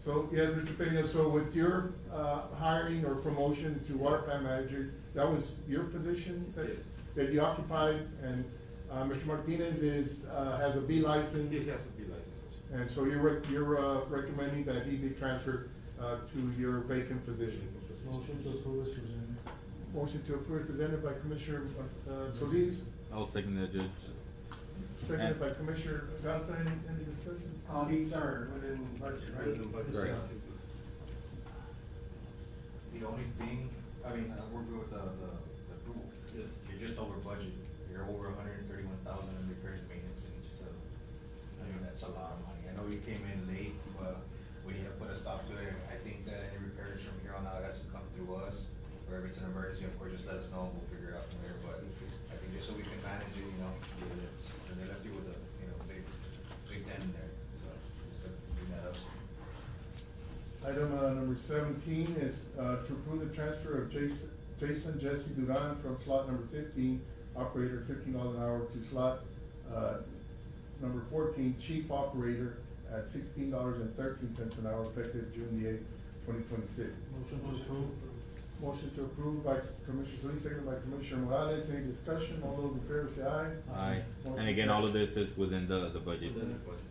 So, yes, Mr. Peña, so with your, hiring or promotion to water plant manager, that was your position that, Yes. that you occupied, and, Mr. Martinez is, has a B license? He has to be licensed. And so you're recommending that he be transferred, to your vacant position? Motion to approve is presented. Motion to approve is presented by Commissioner, Solis, I'll second that, Judge. seconded by Commissioner Garza. Any discussion? These are within budget, right? Within budget. Right. The only thing, I mean, we're good with the approval. Yes. You're just over budget, you're over 131,000 in repairs and maintenance, and still, I mean, that's a lot of money. I know you came in late, but we need to put a stop to it. I think that any repairs from here on out has to come through us, or if it's an emergency, of course, just let us know, and we'll figure it out from there, but I think just so we can manage it, it's, and they left you with a, big dent in there, so, just to bring that up. Item, number 17 is, to approve the transfer of Jason Jesse Duran from slot number 15, operator, $15 an hour, to slot, number 14, chief operator, at $16.13 an hour, effective June the 8th, 2026. Motion to approve? Motion to approve by Commissioner Solis, seconded by Commissioner Morales. Any discussion? All those in favor say aye. Aye. Motion And again, all of this is within the budget. Within the budget.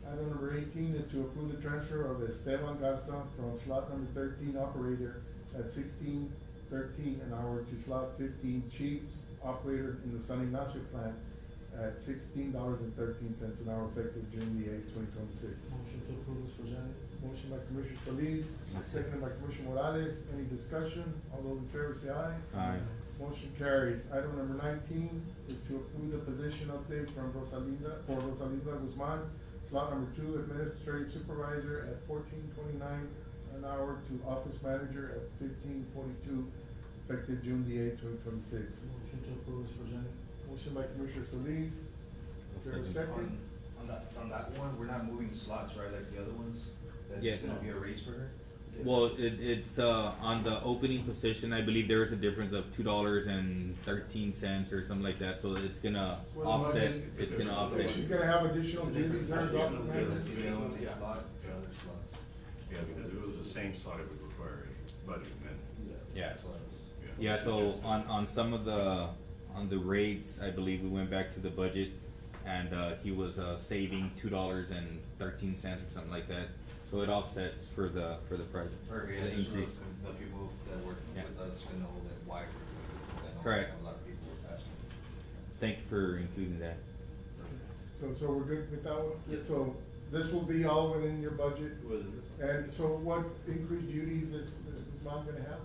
Item number 18 is to approve the transfer of Esteban Garza from slot number 13, operator, at $16.13 an hour, to slot 15, chiefs operator in the San Ignacio plant, at $16.13 an hour, effective June the 8th, 2026. Motion to approve is presented. Motion by Commissioner Solis, seconded by Commissioner Morales. Any discussion? All those in favor say aye. Aye. Motion carries. Item number 19 is to approve the position update for Rosalinda Guzman, slot number 2, administrative supervisor at $14.29 an hour, to office manager at $15.42, effective June the 8th, 2026. Motion to approve is presented. Motion by Commissioner Solis. Is there a second? On that one, we're not moving slots, right, like the other ones? That's Yes. just gonna be a raise for her? Well, it's, on the opening position, I believe there is a difference of $2.13 or something like that, so it's gonna Well, offset, budget- it's gonna offset. She's gonna have additional duties there as office Additional manager? duties. The other one's a slot, the other slots. Yeah, because if it was the same slot, it would require a budget amendment. Yeah. That's what I was. Yeah, so on some of on the rates, I believe we went back to the budget, and, he was, saving $2.13 or something like that. So it offsets for the price, Or, the yeah, just so increase. the people that work Yeah. with us can know that why we're doing it, since I know Correct. a lot of people asking. Thank you for including that. So we're good with that one? So this will be all within your budget? Within And so what increased duties is Guzman gonna have?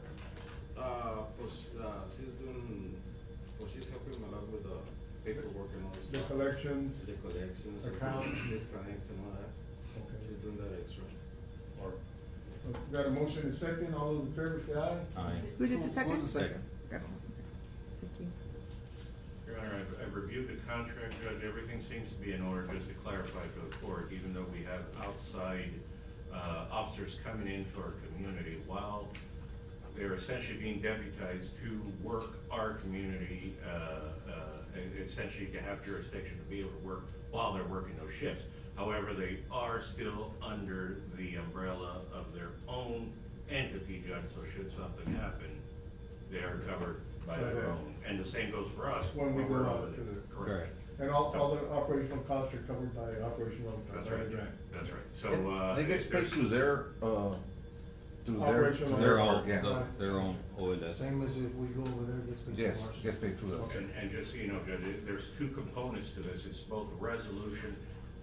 She's helping a lot with the paperwork and all The this. collections? The collections, Account. disconnects and all that. Okay. She's doing that extra. Or, got a motion and a second, all those in favor say aye. Aye. Who did the second? Who's the second? Garza. Thank you. Your Honor, I've reviewed the contract, Judge, everything seems to be in order, just to clarify for the court, even though we have outside, officers coming into our community, while they're essentially being deputized to work our community, essentially to have jurisdiction to be able to work while they're working those shifts. However, they are still under the umbrella of their own entity, Judge, so should something happen, they are covered by their own. And the same goes for us. When we we're go over out to there. the. Correct. And all the operational costs are covered by operational. That's right, that's right. So, It gets if paid there's- through their, Operational. Their own, Yeah. their own OLS. Same as if we go over there, gets paid. Yes, to ours. gets paid through us. And just so you know, Judge, there's two components to this, it's both a resolution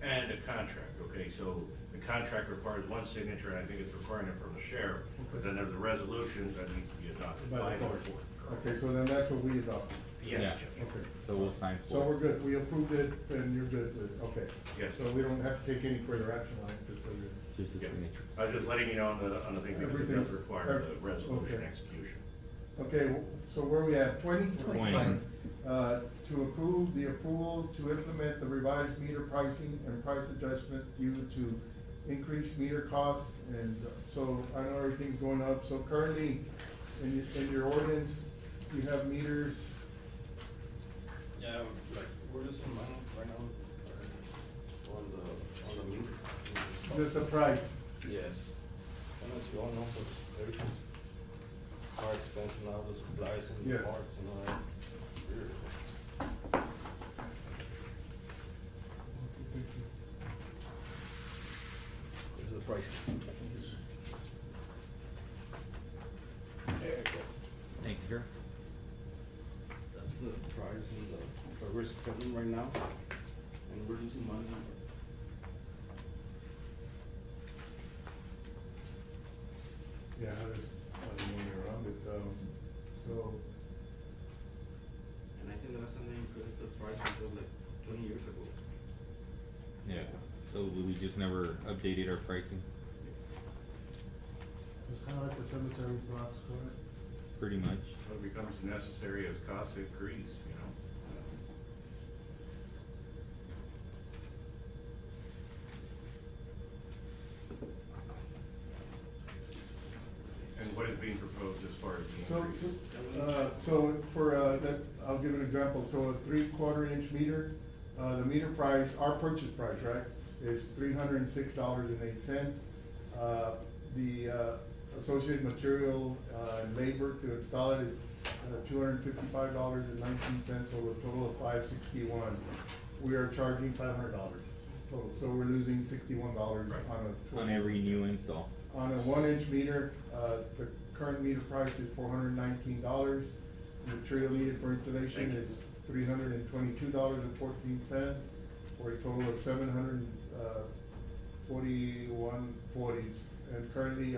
and a contract, okay? So the contract requires one signature, and I think it's requiring it from the sheriff, but then there's a resolution that needs to be adopted By by the the court. court. Okay, so then that's what we adopted. Yes, Yeah. Judge. Okay. So we'll sign So for we're good, we approved it, and you're good with it, okay. Yes. So we don't have to take any further action on it, just so you're. just the Yeah. signature. I was just letting you know on the thing, because it does Everything's- require the resolution okay. execution. Okay, so where we at, 20? 20. To approve the approval to implement the revised meter pricing and price adjustment due to increased meter costs. And so I know everything's going up, so currently in your ordinance, you have meters. Yeah, like, we're losing money right now on the meter. Just the price. Yes. And as you all know, because everything's more expensive now, the supplies and Yeah. the parts and all that. This is the price. There you go. Thank you, sir. That's the price and what we're spending right now, and we're losing money. Yeah, there's money around it, so. And I think the last time they increased the price was like 20 years ago. Yeah, so we just never updated our pricing, It's kind of like the cemetery plots, correct? pretty much. So it becomes necessary as costs increase, you know? And what is being proposed as far as the So, increase? so for, that, I'll give an example, so a 3/4 inch meter, the meter price, our purchase price, right, is $306.08. The, associated material, and labor to install it is, $255.19, so a total of $561. We are charging $500 total, so we're losing $61 Right. on a. On every new install. On a 1 inch meter, the current meter price is $419. Material needed for installation Thank you. is $322.14, for a total of $741.40. And currently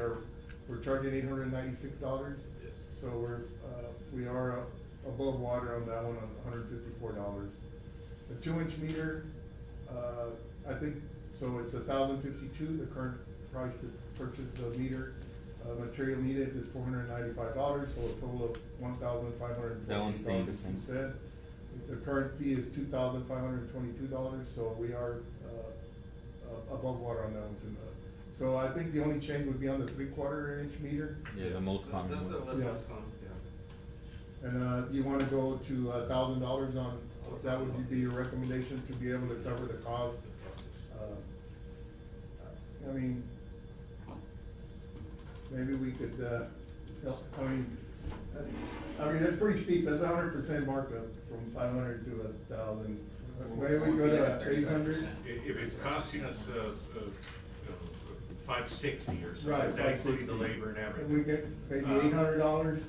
we're charging $896. Yes. So we are above water on that one on $154. The 2 inch meter, I think, so it's $1,052, the current price to purchase the meter. Material needed is $495, so a total of $1,548. That one's staying the same. The current fee is $2,522, so we are, above water on that one too. So I think the only change would be on the 3/4 inch meter. Yeah, the most common That's the one. last Yeah. one's gone, yeah. And, you wanna go to $1,000 on, that would be your recommendation to be able to cover the cost? I mean, maybe we could, help, I mean, that's pretty steep, that's 100% markup from 500 to 1,000. Maybe we go to 800? If it's costing us, $560 or so, Right, is that including the 560. labor and everything? We get maybe $800?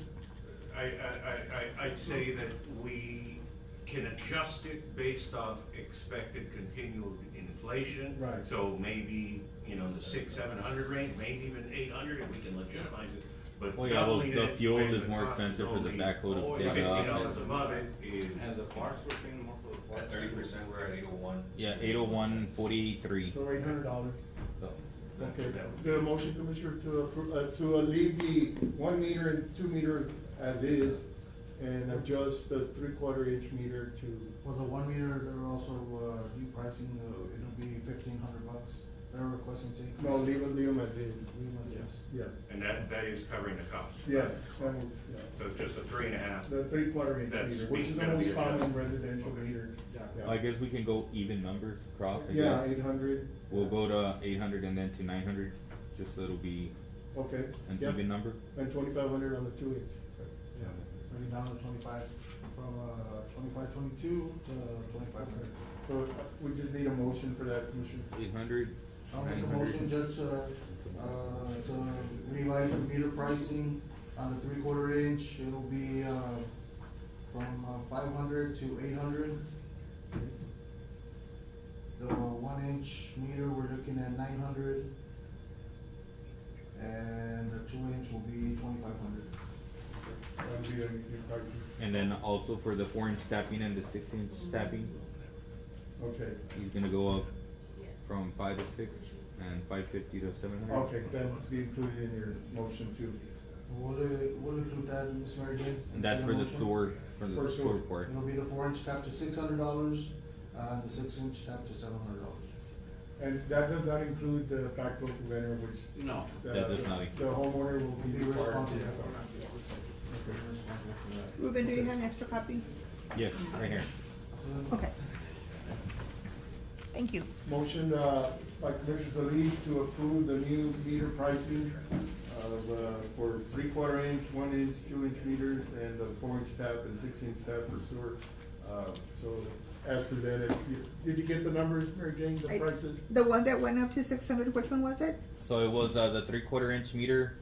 I'd say that we can adjust it based off expected continual inflation. Right. So maybe, the 600-700 range, maybe even 800, if we can legitimize it. But Well, yeah, well, doubling the it fuel when is the more cost expensive for the only backhoe to dig $60 up. above it is. And the parts, we're paying more for the parts. At 30%, we're at 801. Yeah, 801.43. So $800. So, Okay, is there a motion, Commissioner, to approve, to leave the 1 meter and 2 meters as is and adjust the 3/4 inch meter to, For the 1 meter, they're also, new pricing, it'll be $1,500. They're requesting to increase. no, leave them as is. Leave them as is. Yeah, And that is covering the cost. yeah, So it's just a 3.5. the 3/4 inch That's meter, which is the gonna be most common adjusted. residential Okay. meter. I guess we can go even numbers across, I Yeah, guess. 800. We'll go to 800 and then to 900, just so it'll be Okay. an Yep. even number. And 2,500 on the 2 inch. Yeah, bring it down to 25, from, 2522 to 2500. So we just need a motion for that, Commissioner. 800. I'll make a 900. motion, Judge, to revise the meter pricing on the 3/4 inch. It'll be, from 500 to 800. The 1 inch meter, we're looking at 900. And the 2 inch will be 2,500. That'll be a new pricing. And then also for the 4 inch tapping and the 6 inch tapping, Okay. he's gonna go up from 5 to 6 and 550 to 700. Okay, that's be included in your motion too. We'll include that, Ms. Mary Jane. And that's for the sewer, for the For sewer. sewer part. It'll be the 4 inch tap to $600, and the 6 inch tap to $700. And that does not include the backflow preventer, which. No. That does not include. The homeowner will Be be required to responsible. have. We're responsible for that. Ruben, do you have an extra copy? Yes, right here. Okay. Thank you. Motion, by Commissioner Solis to approve the new meter pricing of, for 3/4 inch, 1 inch, 2 inch meters, and the 4 inch tap and 6 inch tap for sewer. So as presented, did you get the numbers, Mary Jane, the I- prices? The one that went up to 600, which one was it? So it was the 3/4 inch meter.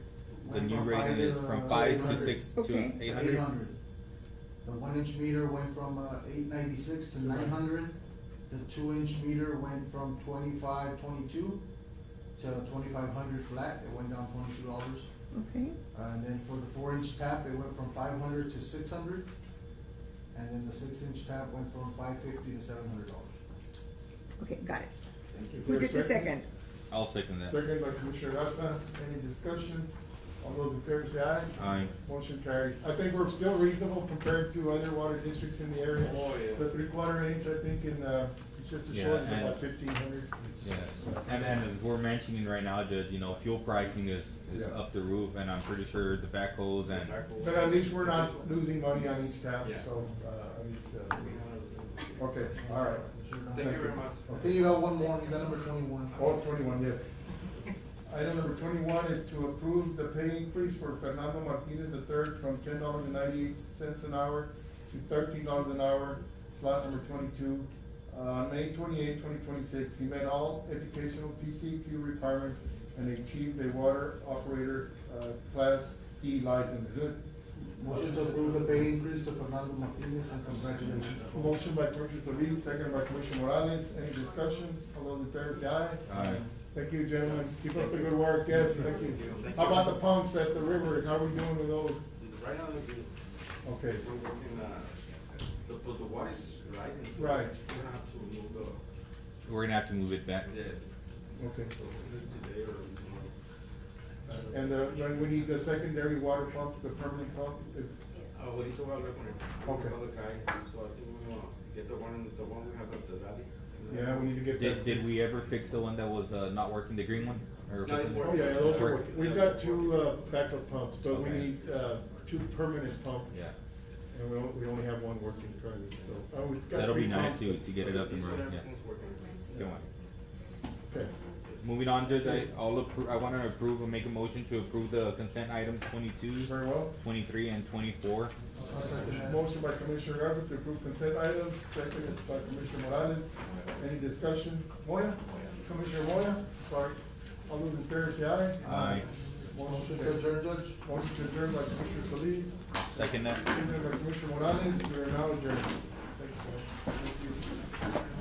The Went new from rating 5 is to, from 5 to 800. 6 Okay. to 800. The 1 inch meter went from 896 to 900. The 2 inch meter went from 2522 to 2500 flat. It went down $22. Okay. And then for the 4 inch tap, it went from 500 to 600. And then the 6 inch tap went from 550 to $700. Okay, got it. Thank you. Who did the second? I'll second that. Second by Commissioner Garza. Any discussion? All those in favor say aye. Aye. Motion carries. I think we're still reasonable compared to other water districts in the area. Oh, yeah. The 3/4 inch, I think, it's just a Yeah, short of and- about 1,500. Yeah, and as we're mentioning right now, Judge, you know, fuel pricing is Yeah. up the roof, and I'm pretty sure the backhoes and, But at least we're not losing money on each tap, Yeah. so, okay, all right. Thank you very much. I think you got one more, you got number 21. Oh, 21, yes. Item number 21 is to approve the pay increase for Fernando Martinez III from $10.98 an hour to $13 an hour, slot number 22. On May 28, 2026, he met all educational TCQ requirements and achieved a water operator, class D license. Good. Motion to approve the pay increase to Fernando Martinez, and congratulations. Motion by Commissioner Solis, second by Commissioner Morales. Any discussion? All those in favor say aye. Aye. Thank you, gentlemen. Keep up the good work. Yes, thank you. How about the pumps at the river? How are we doing with those? Right now, Okay. we're working, the water is rising. So Right. we're gonna have to move the, we're gonna have to move it back. yes. Okay. So either today or tomorrow. And when we need the secondary water pump, the permanent pump, is, Ahorita voy a hablar con el, Okay. con the guy, so I think we're gonna get the one we have at the valley. yeah, we need to get that. Did we ever fix the one that was not working, the green one? Or No, it's Oh, working. yeah, those are Work. working. We've got two, backup pumps, but we Okay. need, two permanent pumps. Yeah, And we only have one working currently, so. We've got that'll be 3 nice pumps. to get it up and This one, running, yeah. everything's working. Good one. Okay. Moving on, Judge, I wanna approve and make a motion to approve the consent items 22, Very well. 23, and 24. I'll second that. Motion by Commissioner Garza to approve consent items, seconded by Commissioner Morales. Any discussion? Moya? Commissioner Moya? Sorry. All those in favor say aye. Aye. Motion to adjourn, Judge. Motion to adjourn by Commissioner Solis, Second that. seconded by Commissioner Morales. We are now adjourned. Thank you. Thank you.